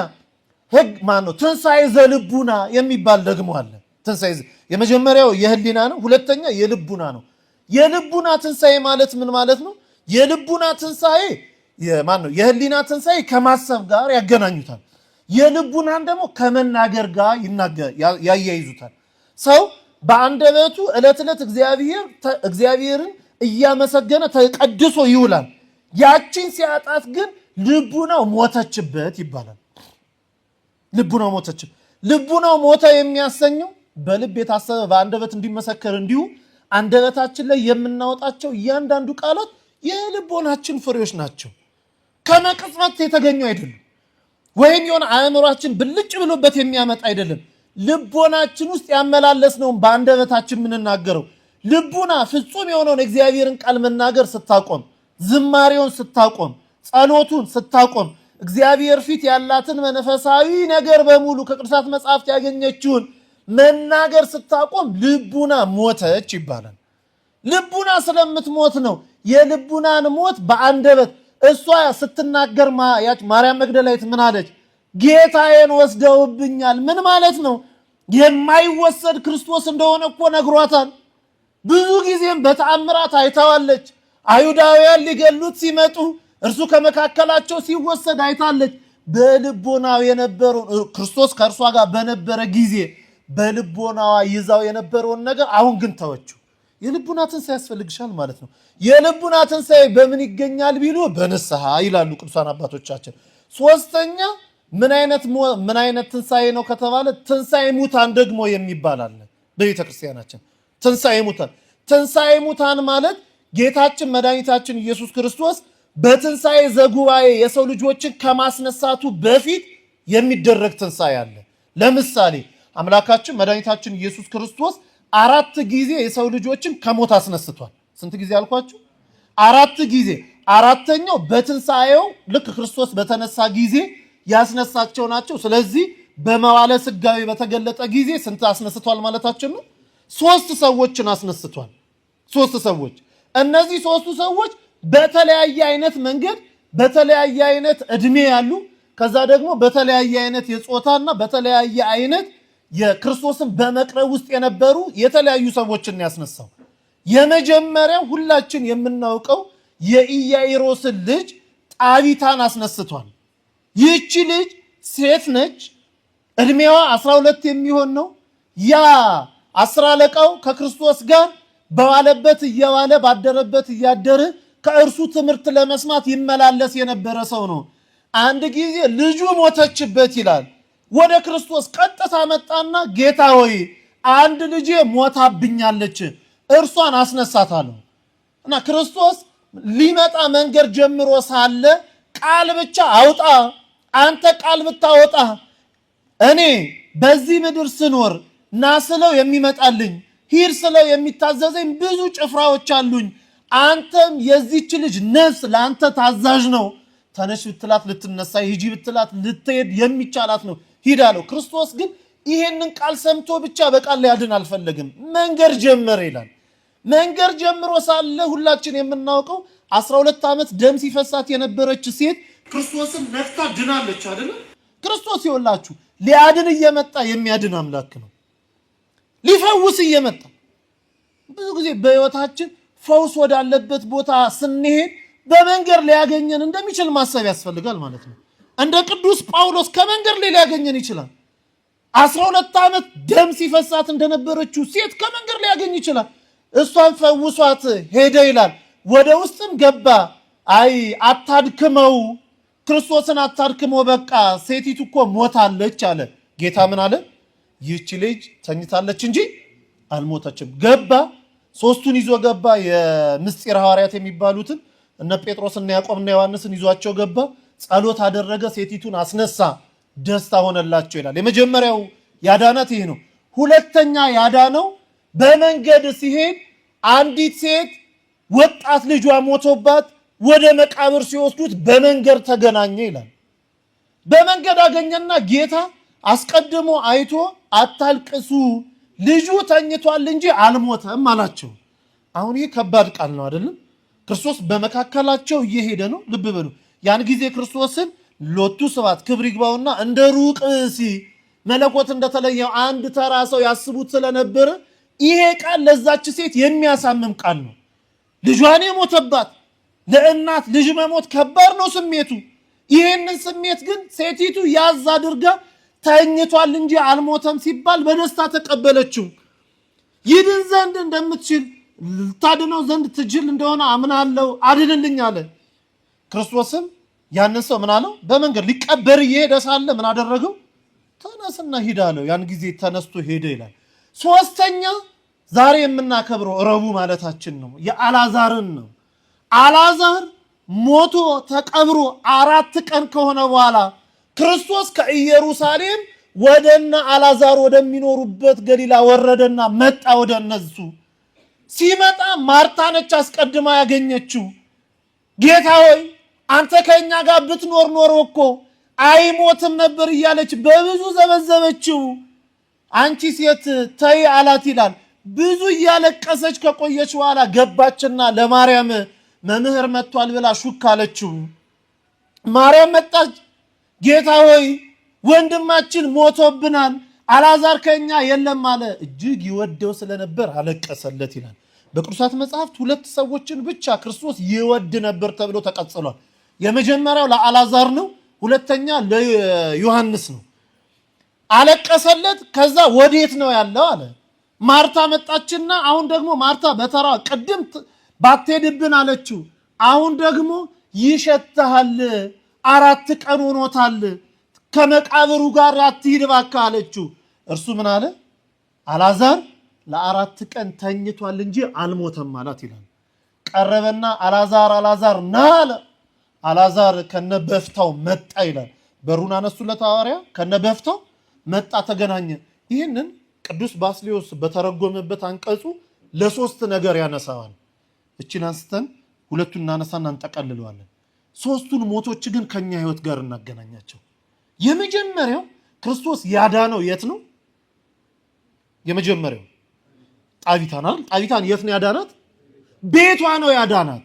ህግ ማነው ትንሣኤ ዘልቡና የሚባል ደግሞ አለ። ትንሣኤ የመጀመሪያው የህሊና ነው፣ ሁለተኛ የልቡና ነው። የልቡና ትንሣኤ ማለት ምን ማለት ነው? የልቡና ትንሣኤ ማነው የህሊና ትንሣኤ ከማሰብ ጋር ያገናኙታል። የልቡናን ደግሞ ከመናገር ጋር ያያይዙታል። ሰው በአንደበቱ ዕለት ዕለት እግዚአብሔርን እያመሰገነ ተቀድሶ ይውላል። ያችን ሲያጣት ግን ልቡናው ሞተችበት ይባላል። ልቡናው ሞተችበት። ልቡናው ሞተ የሚያሰኘው በልብ የታሰበ በአንደበት እንዲመሰከር እንዲሁ አንደበታችን ላይ የምናወጣቸው እያንዳንዱ ቃላት የልቦናችን ፍሬዎች ናቸው። ከመቅጽበት የተገኙ አይደለም። ወይም የሆነ አእምሯችን ብልጭ ብሎበት የሚያመጣ አይደለም። ልቦናችን ውስጥ ያመላለስነውን በአንደበታችን የምንናገረው ልቡና ፍጹም የሆነውን እግዚአብሔርን ቃል መናገር ስታቆም፣ ዝማሬውን ስታቆም፣ ጸሎቱን ስታቆም፣ እግዚአብሔር ፊት ያላትን መንፈሳዊ ነገር በሙሉ ከቅዱሳት መጽሐፍት ያገኘችውን መናገር ስታቆም ልቡና ሞተች ይባላል። ልቡና ስለምትሞት ነው። የልቡናን ሞት በአንደበት እሷ ስትናገር ማርያም መግደላዊት ምን አለች? ጌታዬን ወስደውብኛል። ምን ማለት ነው? የማይወሰድ ክርስቶስ እንደሆነ እኮ ነግሯታል። ብዙ ጊዜም በተአምራት አይታዋለች። አይሁዳውያን ሊገሉት ሲመጡ እርሱ ከመካከላቸው ሲወሰድ አይታለች። በልቦናው የነበረው ክርስቶስ ከእርሷ ጋር በነበረ ጊዜ በልቦናዋ ይዛው የነበረውን ነገር አሁን ግን ተወችው። የልቡና ትንሣኤ ያስፈልግሻል ማለት ነው። የልቡና ትንሣኤ በምን ይገኛል ቢሉ በንስሐ ይላሉ ቅዱሳን አባቶቻችን። ሶስተኛ ምን አይነት ትንሣኤ ነው ከተባለ ትንሣኤ ሙታን ደግሞ የሚባል አለ በቤተ ክርስቲያናችን። ትንሣኤ ሙታን ማለት ጌታችን መድኃኒታችን ኢየሱስ ክርስቶስ በትንሣኤ ዘጉባኤ የሰው ልጆችን ከማስነሳቱ በፊት የሚደረግ ትንሣኤ አለ። ለምሳሌ አምላካችን መድኃኒታችን ኢየሱስ ክርስቶስ 4 ጊዜ የሰው ልጆችን ከሞት አስነስቷል። ስንት ጊዜ አልኳችሁ? 4 ጊዜ። አራተኛው በትንሣኤው ልክ ክርስቶስ በተነሳ ጊዜ ያስነሳቸው ናቸው። ስለዚህ በመዋዕለ ሥጋዌ በተገለጠ ጊዜ ስንት አስነስቷል ማለታችን ነው? 3 ሰዎችን አስነስቷል። 3 ሰዎች። እነዚህ 3ቱ ሰዎች በተለያየ አይነት መንገድ በተለያየ አይነት እድሜ ያሉ ከዛ ደግሞ በተለያየ አይነት የጾታና በተለያየ አይነት የክርስቶስን በመቅረብ ውስጥ የነበሩ የተለያዩ ሰዎችን ያስነሳው። የመጀመሪያው ሁላችን የምናውቀው የኢያኢሮስን ልጅ ጣቢታን አስነስቷል። ይህች ልጅ ሴት ነች። እድሜዋ 12 የሚሆን ነው። ያ 10 አለቃው ከክርስቶስ ጋር በዋለበት እየዋለ ባደረበት እያደረ ከእርሱ ትምህርት ለመስማት ይመላለስ የነበረ ሰው ነው። አንድ ጊዜ ልጁ ሞተችበት ይላል። ወደ ክርስቶስ ቀጥታ መጣና ጌታ ሆይ አንድ ልጄ ሞታብኛለች፣ እርሷን አስነሳታለሁ። እና ክርስቶስ ሊመጣ መንገድ ጀምሮ ሳለ ቃል ብቻ አውጣ፣ አንተ ቃል ብታወጣ እኔ በዚህ ምድር ስኖር ና ስለው የሚመጣልኝ ሂድ ስለው የሚታዘዘኝ ብዙ ጭፍራዎች አሉኝ። አንተም የዚህች ልጅ ነፍስ ለአንተ ታዛዥ ነው። ተነሽ ብትላት ልትነሳ፣ ሂጂ ብትላት ልትሄድ የሚቻላት ነው። ሂድ አለው። ክርስቶስ ግን ይሄንን ቃል ሰምቶ ብቻ በቃል ሊያድን አልፈለግም። መንገድ ጀመረ ይላል። መንገድ ጀምሮ ሳለ ሁላችን የምናውቀው 12 ዓመት ደም ሲፈሳት የነበረች ሴት ክርስቶስን ነክታ ድናለች አይደል? ክርስቶስ ይወላችሁ ሊያድን እየመጣ የሚያድን አምላክ ነው። ሊፈውስ እየመጣ ብዙ ጊዜ በህይወታችን ፈውስ ወዳለበት ቦታ ስንሄድ በመንገድ ሊያገኘን እንደሚችል ማሰብ ያስፈልጋል ማለት ነው። እንደ ቅዱስ ጳውሎስ ከመንገድ ላይ ሊያገኘን ይችላል። 12 ዓመት ደም ሲፈሳት እንደነበረችው ሴት ከመንገድ ሊያገኝ ይችላል። እሷን ፈውሷት ሄደ ይላል። ወደ ውስጥም ገባ። አይ አታድክመው፣ ክርስቶስን አታድክመው፣ በቃ ሴቲቱ እኮ ሞታለች አለ። ጌታ ምን አለ? ይህች ልጅ ተኝታለች እንጂ አልሞተችም። ገባ። 3ቱን ይዞ ገባ። የምስጢር ሐዋርያት የሚባሉትን እነ ጴጥሮስና ያዕቆብና ዮሐንስን ይዟቸው ገባ። ጸሎት አደረገ። ሴቲቱን አስነሳ። ደስታ ሆነላቸው ይላል። የመጀመሪያው ያዳናት ይሄ ነው። ሁለተኛ ያዳነው በመንገድ ሲሄድ አንዲት ሴት ወጣት ልጇ ሞቶባት ወደ መቃብር ሲወስዱት በመንገድ ተገናኘ ይላል። በመንገድ አገኘና ጌታ አስቀድሞ አይቶ አታልቅሱ፣ ልጁ ተኝቷል እንጂ አልሞተም አላቸው። አሁን ይህ ከባድ ቃል ነው አይደለም? ክርስቶስ በመካከላቸው እየሄደ ነው። ልብ በሉ። ያን ጊዜ ክርስቶስን ሎቱ ስብሐት ክብር ይግባውና እንደ ሩቅ መለኮት እንደተለየው አንድ ተራ ሰው ያስቡት ስለነበረ ይሄ ቃል ለዛች ሴት የሚያሳምም ቃል ነው። ልጇን የሞተባት ለእናት ልጅ መሞት ከባድ ነው ስሜቱ። ይሄንን ስሜት ግን ሴቲቱ ያዝ አድርጋ ተኝቷል እንጂ አልሞተም ሲባል በደስታ ተቀበለችው። ይድን ዘንድ እንደምትችል ልታድነው ዘንድ ትችል እንደሆነ አምናለሁ፣ አድንልኝ አለ። ክርስቶስም ያንን ሰው ምን አለው? በመንገድ ሊቀበር እየሄደ ሳለ ምን አደረገው? ተነስና ሂድ አለው። ያን ጊዜ ተነስቶ ሄደ ይላል። ሶስተኛ ዛሬ የምናከብረው ረቡዕ ማለታችን ነው። የአልዓዛርን ነው። አልዓዛር ሞቶ ተቀብሮ 4 ቀን ከሆነ በኋላ ክርስቶስ ከኢየሩሳሌም ወደና አልዓዛር ወደሚኖሩበት ገሊላ ወረደና መጣ ወደ እነሱ። ሲመጣ ማርታ ነች አስቀድማ ያገኘችው። ጌታ ሆይ አንተ ከኛ ጋር ብትኖር ኖሮ እኮ አይሞትም ነበር እያለች በብዙ ዘበዘበችው። አንቺ ሴት ተይ አላት ይላል። ብዙ እያለቀሰች ከቆየች በኋላ ገባችና ለማርያም መምህር መጥቷል ብላ ሹክ አለችው። ማርያም መጣች። ጌታ ሆይ ወንድማችን ሞቶብናል፣ አልዓዛር ከኛ የለም አለ። እጅግ ይወደው ስለነበር አለቀሰለት ይላል። በቅዱሳት መጽሐፍት 2 ሰዎችን ብቻ ክርስቶስ ይወድ ነበር ተብሎ ተቀጽሏል። የመጀመሪያው ለአልዓዛር ነው፣ ሁለተኛ ለዮሐንስ ነው። አለቀሰለት። ከዛ ወዴት ነው ያለው አለ። ማርታ መጣችና አሁን ደግሞ ማርታ በተራ ቅድም ባትሄድብን አለችው። አሁን ደግሞ ይሸታል፣ 4 ቀን ሆኖታል፣ ከመቃብሩ ጋር አትሂድ እባክህ አለችው። እርሱ ምን አለ? አልዓዛር ለ4 ቀን ተኝቷል እንጂ አልሞተም አላት ይላል። ቀረበና አልዓዛር ና አለ። አልዓዛር ከነበፍታው መጣ ይላል። በሩን አነሱለት ሐዋርያ፣ ከነበፍታው መጣ፣ ተገናኘ። ይህንን ቅዱስ ባስልዮስ በተረጎመበት አንቀጹ ለ3 ነገር ያነሳዋል። እቺን አንስተን ሁለቱን እናነሳና እንጠቀልለዋለን። 3ቱን ሞቶች ግን ከኛ ህይወት ጋር እናገናኛቸው። የመጀመሪያው ክርስቶስ ያዳነው የት ነው? የመጀመሪያው ጣቢታን አይደል? ጣቢታን የት ነው ያዳናት? ቤቷ ነው ያዳናት።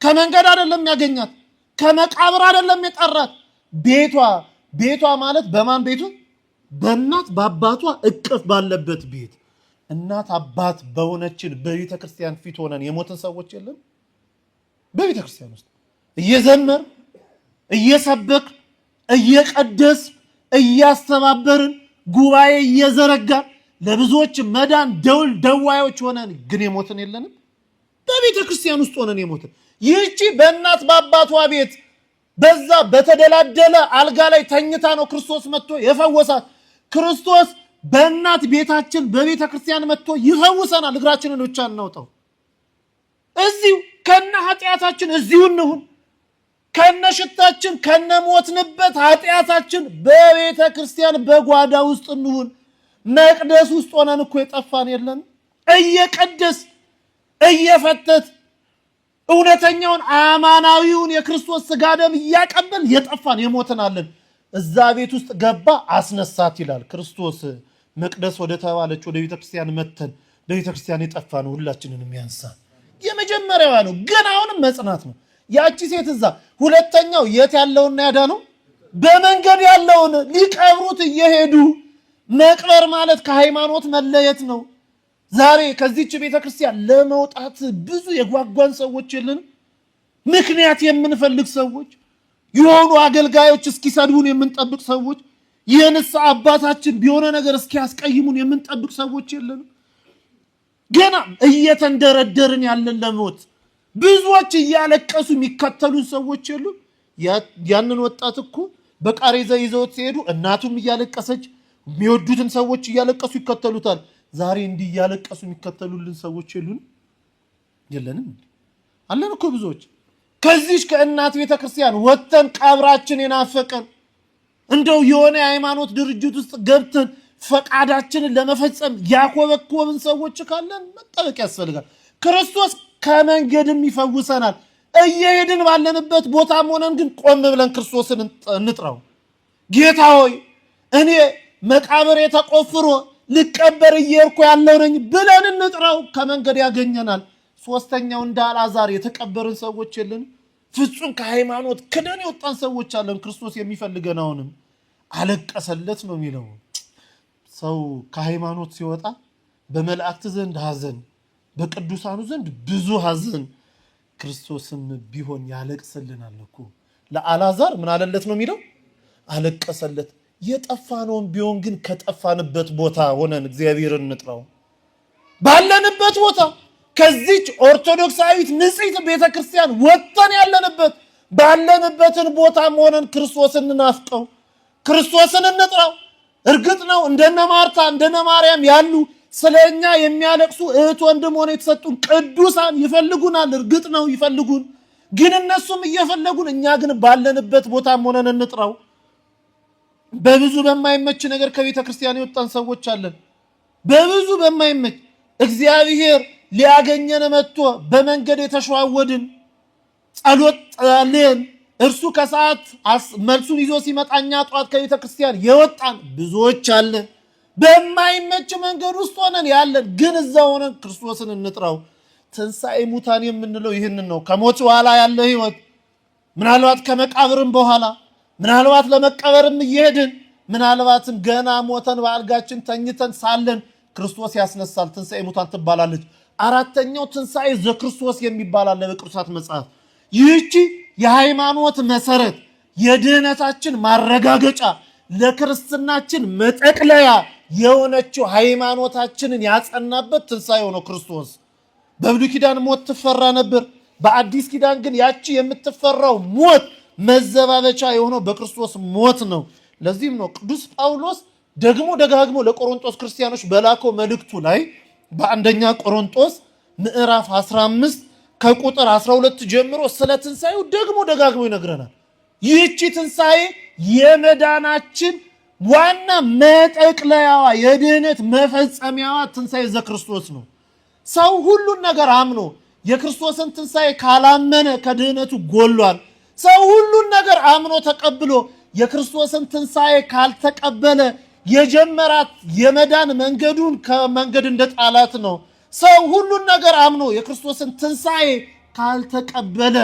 ከመንገድ አይደለም ያገኛት፣ ከመቃብር አይደለም የጠራት። ቤቷ ማለት በማን ቤቱ? በእናት በአባቷ እቅፍ ባለበት ቤት። እናት አባት በሆነችን በቤተ ክርስቲያን ፊት ሆነን የሞትን ሰዎች የለም? በቤተ ክርስቲያን ውስጥ እየዘመር እየሰበክ እየቀደስ እያስተባበርን ጉባኤ እየዘረጋን ለብዙዎች መዳን ደውል ደዋዮች ሆነን ግን የሞትን የለንም? በቤተ ክርስቲያን ውስጥ ሆነን የሞትን። ይህቺ በእናት በአባቷ ቤት በዛ በተደላደለ አልጋ ላይ ተኝታ ነው ክርስቶስ መጥቶ የፈወሳት። ክርስቶስ በእናት ቤታችን በቤተ ክርስቲያን መጥቶ ይፈውሰናል። እግራችንን ብቻ እናውጣው። እዚሁ ከነ ኃጢአታችን እዚሁ እንሁን። ከነ ሽታችን ከነ ሞትንበት ኃጢአታችን በቤተ ክርስቲያን በጓዳ ውስጥ እንሁን። መቅደስ ውስጥ ሆነን እኮ የጠፋን የለን? እየቀደስ እየፈተት እውነተኛውን አማናዊውን የክርስቶስ ስጋ ደም እያቀበል የጠፋን የሞትናለን። እዛ ቤት ውስጥ ገባ አስነሳት ይላል። ክርስቶስ መቅደስ ወደ ተባለች ወደ ቤተ ክርስቲያን መተን ለቤተ ክርስቲያን የጠፋ ነው ሁላችንን የሚያንሳ የመጀመሪያዋ ነው። ግን አሁንም መጽናት ነው። ያቺ ሴት እዛ። ሁለተኛው የት ያለውና ያዳነው? በመንገድ ያለውን ሊቀብሩት እየሄዱ መቅበር ማለት ከሃይማኖት መለየት ነው። ዛሬ ከዚህች ቤተክርስቲያን ለመውጣት ብዙ የጓጓን ሰዎች የለንም? ምክንያት የምንፈልግ ሰዎች፣ የሆኑ አገልጋዮች እስኪሰድቡን የምንጠብቅ ሰዎች፣ የንስሐ አባታችን ቢሆነ ነገር እስኪያስቀይሙን የምንጠብቅ ሰዎች የለንም? ገና እየተንደረደርን ያለን ለሞት ብዙዎች እያለቀሱ የሚከተሉን ሰዎች የሉም? ያንን ወጣት እኮ በቃሬዛ ይዘውት ሲሄዱ እናቱም እያለቀሰች የሚወዱትን ሰዎች እያለቀሱ ይከተሉታል። ዛሬ እንዲህ እያለቀሱ የሚከተሉልን ሰዎች የለንም? አለን እኮ ብዙዎች። ከዚህ ከእናት ቤተክርስቲያን ወጥተን ቀብራችን የናፈቀን እንደው የሆነ የሃይማኖት ድርጅት ውስጥ ገብተን ፈቃዳችንን ለመፈጸም ያኮበኮብን ሰዎች ካለን መጠበቅ ያስፈልጋል። ክርስቶስ ከመንገድም ይፈውሰናል። እየሄድን ባለንበት ቦታም ሆነን ግን ቆም ብለን ክርስቶስን እንጥራው። ጌታ ሆይ እኔ መቃብር የተቆፍሮ ልቀበር እየሄድኩ ያለው ነኝ ብለን እንጥራው። ከመንገድ ያገኘናል። ሶስተኛው እንደ አልዓዛር የተቀበርን ሰዎች የለን? ፍጹም ከሃይማኖት ክደን የወጣን ሰዎች አለን። ክርስቶስ የሚፈልገን አሁንም አለቀሰለት ነው የሚለው። ሰው ከሃይማኖት ሲወጣ በመላእክት ዘንድ ሐዘን፣ በቅዱሳኑ ዘንድ ብዙ ሐዘን፣ ክርስቶስም ቢሆን ያለቅስልናል እኮ። ለአልዓዛር ምን አለለት ነው የሚለው? አለቀሰለት። የጠፋነውን ቢሆን ግን ከጠፋንበት ቦታ ሆነን እግዚአብሔርን እንጥራው። ባለንበት ቦታ ከዚች ኦርቶዶክሳዊት ንጽሕት ቤተክርስቲያን ወጥተን ያለንበት ባለንበትን ቦታም ሆነን ክርስቶስን እናፍቀው፣ ክርስቶስን እንጥራው። እርግጥ ነው እንደነ ማርታ እንደነ ማርያም ያሉ ስለኛ የሚያለቅሱ እህት ወንድም ሆነ የተሰጡን ቅዱሳን ይፈልጉናል። እርግጥ ነው ይፈልጉን። ግን እነሱም እየፈለጉን እኛ ግን ባለንበት ቦታም ሆነን እንጥራው። በብዙ በማይመች ነገር ከቤተ ክርስቲያን የወጣን ሰዎች አለን። በብዙ በማይመች እግዚአብሔር ሊያገኘን መጥቶ በመንገድ የተሸዋወድን ጸሎት ጸልየን እርሱ ከሰዓት መልሱን ይዞ ሲመጣኛ ጧት ከቤተ ክርስቲያን የወጣን ብዙዎች አለን። በማይመች መንገድ ውስጥ ሆነን ያለን ግን እዛ ሆነን ክርስቶስን እንጥራው። ትንሣኤ ሙታን የምንለው ይህንን ነው። ከሞት በኋላ ያለ ህይወት፣ ምናልባት ከመቃብርም በኋላ፣ ምናልባት ለመቀበርም እየሄድን፣ ምናልባትም ገና ሞተን በአልጋችን ተኝተን ሳለን ክርስቶስ ያስነሳል። ትንሣኤ ሙታን ትባላለች። አራተኛው ትንሣኤ ዘክርስቶስ የሚባል አለ በቅዱሳት መጽሐፍ። ይህቺ የሃይማኖት መሰረት፣ የድህነታችን ማረጋገጫ፣ ለክርስትናችን መጠቅለያ የሆነችው ሃይማኖታችንን ያጸናበት ትንሣኤው ነው ክርስቶስ። በብሉይ ኪዳን ሞት ትፈራ ነበር። በአዲስ ኪዳን ግን ያቺ የምትፈራው ሞት መዘባበቻ የሆነው በክርስቶስ ሞት ነው። ለዚህም ነው ቅዱስ ጳውሎስ ደግሞ ደጋግሞ ለቆሮንቶስ ክርስቲያኖች በላከው መልእክቱ ላይ በአንደኛ ቆሮንቶስ ምዕራፍ 15 ከቁጥር 12 ጀምሮ ስለ ትንሣኤው ደግሞ ደጋግሞ ይነግረናል። ይህቺ ትንሣኤ የመዳናችን ዋና መጠቅለያዋ የድህነት መፈጸሚያዋ ትንሣኤ ዘክርስቶስ ነው። ሰው ሁሉን ነገር አምኖ የክርስቶስን ትንሣኤ ካላመነ ከድህነቱ ጎሏል። ሰው ሁሉን ነገር አምኖ ተቀብሎ የክርስቶስን ትንሣኤ ካልተቀበለ የጀመራት የመዳን መንገዱን ከመንገድ እንደጣላት ነው። ሰው ሁሉን ነገር አምኖ የክርስቶስን ትንሣኤ ካልተቀበለ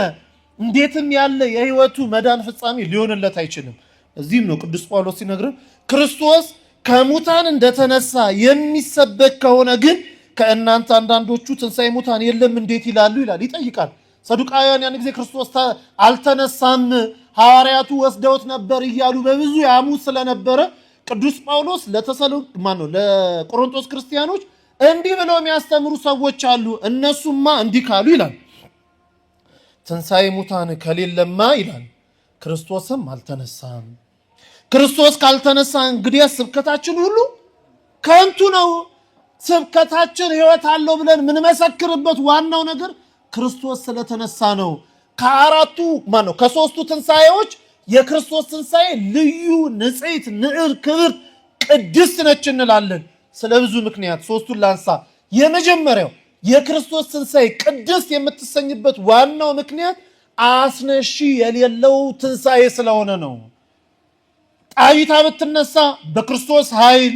እንዴትም ያለ የህይወቱ መዳን ፍጻሜ ሊሆንለት አይችልም። እዚህም ነው ቅዱስ ጳውሎስ ሲነግረን ክርስቶስ ከሙታን እንደተነሳ የሚሰበክ ከሆነ ግን ከእናንተ አንዳንዶቹ ትንሣኤ ሙታን የለም እንዴት ይላሉ ይላል፣ ይጠይቃል። ሰዱቃውያን ያን ጊዜ ክርስቶስ አልተነሳም ሐዋርያቱ ወስደውት ነበር እያሉ በብዙ ያሙ ስለነበረ ቅዱስ ጳውሎስ ለቆሮንቶስ ክርስቲያኖች እንዲህ ብለው የሚያስተምሩ ሰዎች አሉ፣ እነሱማ እንዲህ ካሉ ይላል ትንሣኤ ሙታን ከሌለማ ይላል ክርስቶስም አልተነሳም። ክርስቶስ ካልተነሳ እንግዲህ ስብከታችን ሁሉ ከንቱ ነው። ስብከታችን ሕይወት አለው ብለን ምንመሰክርበት ዋናው ነገር ክርስቶስ ስለተነሳ ነው። ከሶስቱ ትንሣኤዎች የክርስቶስ ትንሣኤ ልዩ፣ ንጽሕት፣ ንዕር፣ ክብርት፣ ቅድስት ነች እንላለን። ስለ ብዙ ምክንያት ሶስቱን ላንሳ። የመጀመሪያው የክርስቶስ ትንሣኤ ቅድስት የምትሰኝበት ዋናው ምክንያት አስነሺ የሌለው ትንሣኤ ስለሆነ ነው። ጣቢታ ብትነሳ በክርስቶስ ኃይል፣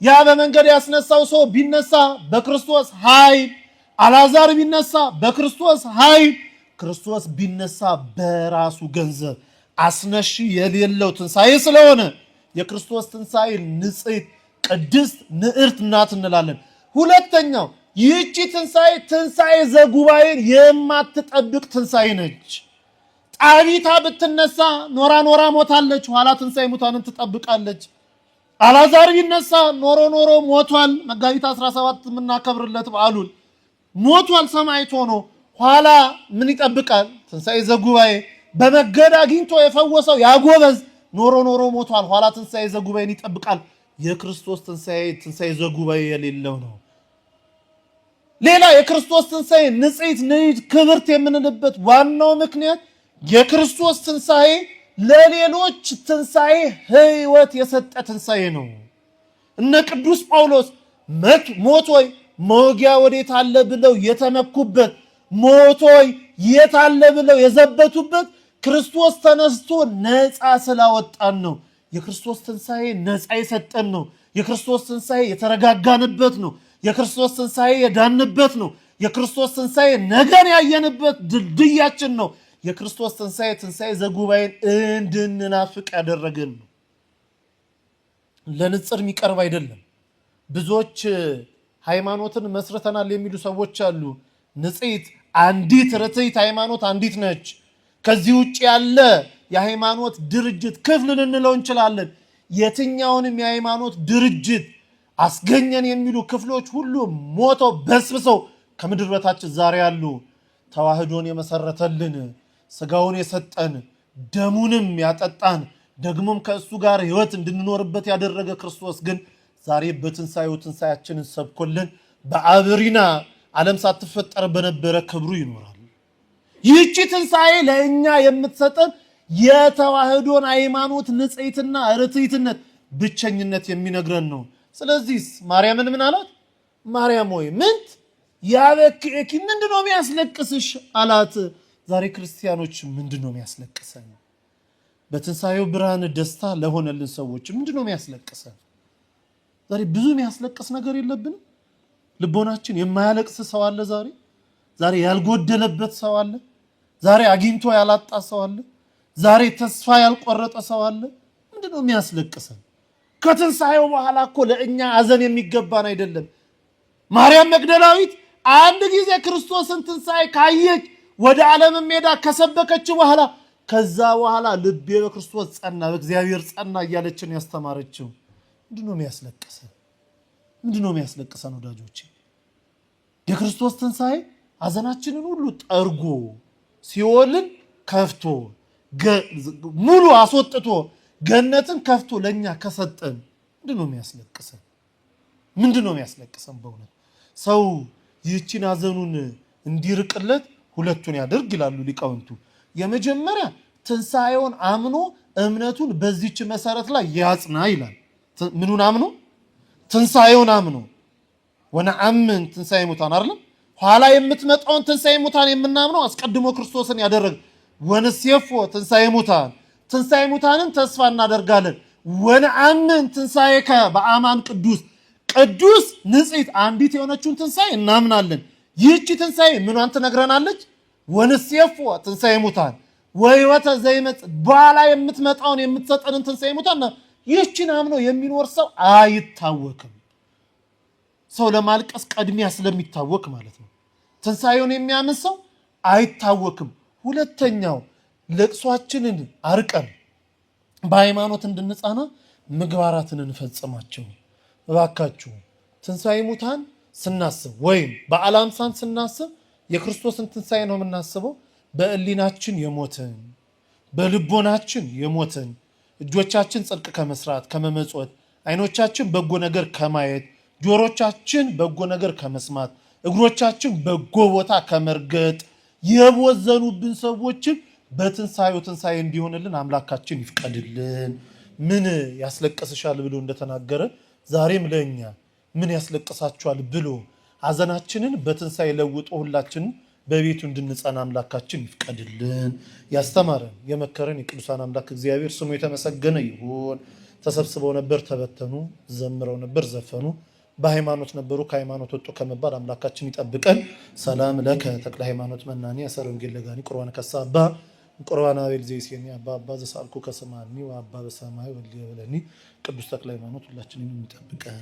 ያ በመንገድ ያስነሳው ሰው ቢነሳ በክርስቶስ ኃይል፣ አልዓዛር ቢነሳ በክርስቶስ ኃይል፣ ክርስቶስ ቢነሳ በራሱ ገንዘብ አስነሺ የሌለው ትንሣኤ ስለሆነ የክርስቶስ ትንሣኤ ንጽሕት፣ ቅድስት፣ ንዕርት ናት እንላለን። ሁለተኛው ይህቺ ትንሣኤ ዘጉባኤን የማትጠብቅ ትንሣኤ ነች። ጣቢታ ብትነሳ ኖራ ሞታለች፣ ኋላ ትንሣኤ ሙታንን ትጠብቃለች። አልዓዛር ቢነሳ ኖሮ ሞቷል፣ መጋቢት 17 የምናከብርለት በዓሉን ሞቷል፣ ሰማዕት ሆኖ ኋላ ምን ይጠብቃል? ትንሣኤ ዘጉባኤ። በመገድ አግኝቶ የፈወሰው ያጎበዝ ኖሮ ሞቷል፣ ኋላ ትንሣኤ ዘጉባኤን ይጠብቃል። የክርስቶስ ትንሣኤ ዘጉባኤ የሌለው ነው። ሌላ የክርስቶስ ትንሣኤ ንጽሕት፣ ንዕድ፣ ክብርት የምንልበት ዋናው ምክንያት የክርስቶስ ትንሣኤ ለሌሎች ትንሣኤ ሕይወት የሰጠ ትንሣኤ ነው። እነ ቅዱስ ጳውሎስ ሞት ሆይ መውጊያ ወዴት አለ ብለው የተመኩበት፣ ሞት ሆይ የት አለ ብለው የዘበቱበት ክርስቶስ ተነስቶ ነፃ ስላወጣን ነው። የክርስቶስ ትንሣኤ ነፃ የሰጠን ነው። የክርስቶስ ትንሣኤ የተረጋጋንበት ነው። የክርስቶስ ትንሣኤ የዳንበት ነው። የክርስቶስ ትንሣኤ ነገን ያየንበት ድልድያችን ነው። የክርስቶስ ትንሣኤ ዘጉባኤን እንድንናፍቅ ያደረገን ነው። ለንጽር የሚቀርብ አይደለም። ብዙዎች ሃይማኖትን መስርተናል የሚሉ ሰዎች አሉ። ንጽሕት አንዲት ርትዕት ሃይማኖት አንዲት ነች። ከዚህ ውጭ ያለ የሃይማኖት ድርጅት ክፍል ልንለው እንችላለን። የትኛውንም የሃይማኖት ድርጅት አስገኘን የሚሉ ክፍሎች ሁሉ ሞተው በስብሰው ከምድር በታች ዛሬ ያሉ። ተዋህዶን የመሰረተልን፣ ስጋውን የሰጠን፣ ደሙንም ያጠጣን፣ ደግሞም ከእሱ ጋር ሕይወት እንድንኖርበት ያደረገ ክርስቶስ ግን ዛሬ ትንሣኤያችንን ሰብኮልን በአብሪና ዓለም ሳትፈጠር በነበረ ክብሩ ይኖራል። ይህቺ ትንሣኤ ለእኛ የምትሰጠን የተዋህዶን ሃይማኖት ንጽሕትና ርትዕትነት፣ ብቸኝነት የሚነግረን ነው። ስለዚህ ማርያምን ምን አላት? ማርያም ሆይ ምንት ያበክኪ ምንድነው የሚያስለቅስሽ አላት። ዛሬ ክርስቲያኖች ምንድነው የሚያስለቅሰን? በትንሣኤው ብርሃን ደስታ ለሆነልን ሰዎች ምንድነው የሚያስለቅሰን? ዛሬ ብዙ የሚያስለቅስ ነገር የለብንም? ልቦናችን የማያለቅስ ሰው አለ? ዛሬ ያልጎደለበት ሰው አለ? ዛሬ አግኝቶ ያላጣ ሰው አለ? ዛሬ ተስፋ ያልቆረጠ ሰው አለ? ምንድነው የሚያስለቅሰን? ከትንሣኤው በኋላ እኮ ለእኛ አዘን የሚገባን አይደለም። ማርያም መግደላዊት አንድ ጊዜ ክርስቶስን ትንሣኤ ካየች ወደ ዓለም ሜዳ ከሰበከች በኋላ ከዛ በኋላ ልቤ በክርስቶስ ጸና፣ በእግዚአብሔር ጸና እያለችን ያስተማረችው ምንድነው የሚያስለቅሰን? ምንድነው የሚያስለቅሰን ወዳጆቼ? የክርስቶስ ትንሣኤ ሐዘናችንን ሁሉ ጠርጎ ሲኦልን ከፍቶ ሙሉ አስወጥቶ ገነትን ከፍቶ ለኛ ከሰጠን ምንድነው የሚያስለቅሰን? ምንድነው የሚያስለቅሰን? በእውነት ሰው ይህችን ሐዘኑን እንዲርቅለት ሁለቱን ያደርግ ይላሉ ሊቃውንቱ። የመጀመሪያ ትንሣኤውን አምኖ እምነቱን በዚች መሰረት ላይ ያጽና ይላል። ምኑን አምኖ? ትንሣኤውን አምኖ ወነአምን ትንሣኤ ሙታን አይደለም። ኋላ የምትመጣውን ትንሣኤ ሙታን የምናምነው አስቀድሞ ክርስቶስን ያደረገ ወንሴፎ ትንሣኤ ሙታን፣ ትንሣኤ ሙታንን ተስፋ እናደርጋለን። ወነአምን ትንሣኤከ በአማን ቅዱስ፣ ቅዱስ ንጽሕት አንዲት የሆነችውን ትንሣኤ እናምናለን። ይህቺ ትንሣኤ ምኗን ትነግረናለች? ወንሴፎ ትንሣኤ ሙታን ወሕይወተ ዘይመጽእ፣ በኋላ የምትመጣውን የምትሰጠንን ትንሣኤ ሙታን። ይህችን አምኖ የሚኖር ሰው አይታወክም። ሰው ለማልቀስ ቀድሚያ ስለሚታወክ ማለት ነው። ትንሣኤውን የሚያምን ሰው አይታወክም። ሁለተኛው ለቅሷችንን አርቀን በሃይማኖት እንድንጸና ምግባራትን እንፈጽማቸው። እባካችሁ ትንሣኤ ሙታን ስናስብ ወይም በዓለ ሃምሳን ስናስብ የክርስቶስን ትንሣኤ ነው የምናስበው። በሕሊናችን የሞትን በልቦናችን የሞትን እጆቻችን ጽድቅ ከመስራት ከመመጽወት፣ አይኖቻችን በጎ ነገር ከማየት፣ ጆሮቻችን በጎ ነገር ከመስማት፣ እግሮቻችን በጎ ቦታ ከመርገጥ የቦዘኑብን ሰዎችን በትንሣኤው ትንሣኤ እንዲሆንልን አምላካችን ይፍቀድልን። ምን ያስለቅስሻል ብሎ እንደተናገረ ዛሬም ለእኛ ምን ያስለቅሳችኋል ብሎ ሐዘናችንን በትንሣኤ ለውጦ ሁላችንን በቤቱ እንድንጸና አምላካችን ይፍቀድልን። ያስተማረን የመከረን የቅዱሳን አምላክ እግዚአብሔር ስሙ የተመሰገነ ይሁን። ተሰብስበው ነበር ተበተኑ፣ ዘምረው ነበር ዘፈኑ፣ በሃይማኖት ነበሩ ከሃይማኖት ወጡ ከመባል አምላካችን ይጠብቀን። ሰላም ለከ ተክለ ሃይማኖት መናኒ አሰረ ወንጌል ለጋኒ ቁርባን ከሳባ ቁርባን አቤል ዘይሴኒ አባ ዘሳልኩ ከሰማኒ ወአባ በሰማይ ወልየ በለኒ ቅዱስ ተክለ ሃይማኖት ሁላችንን የሚጠብቀን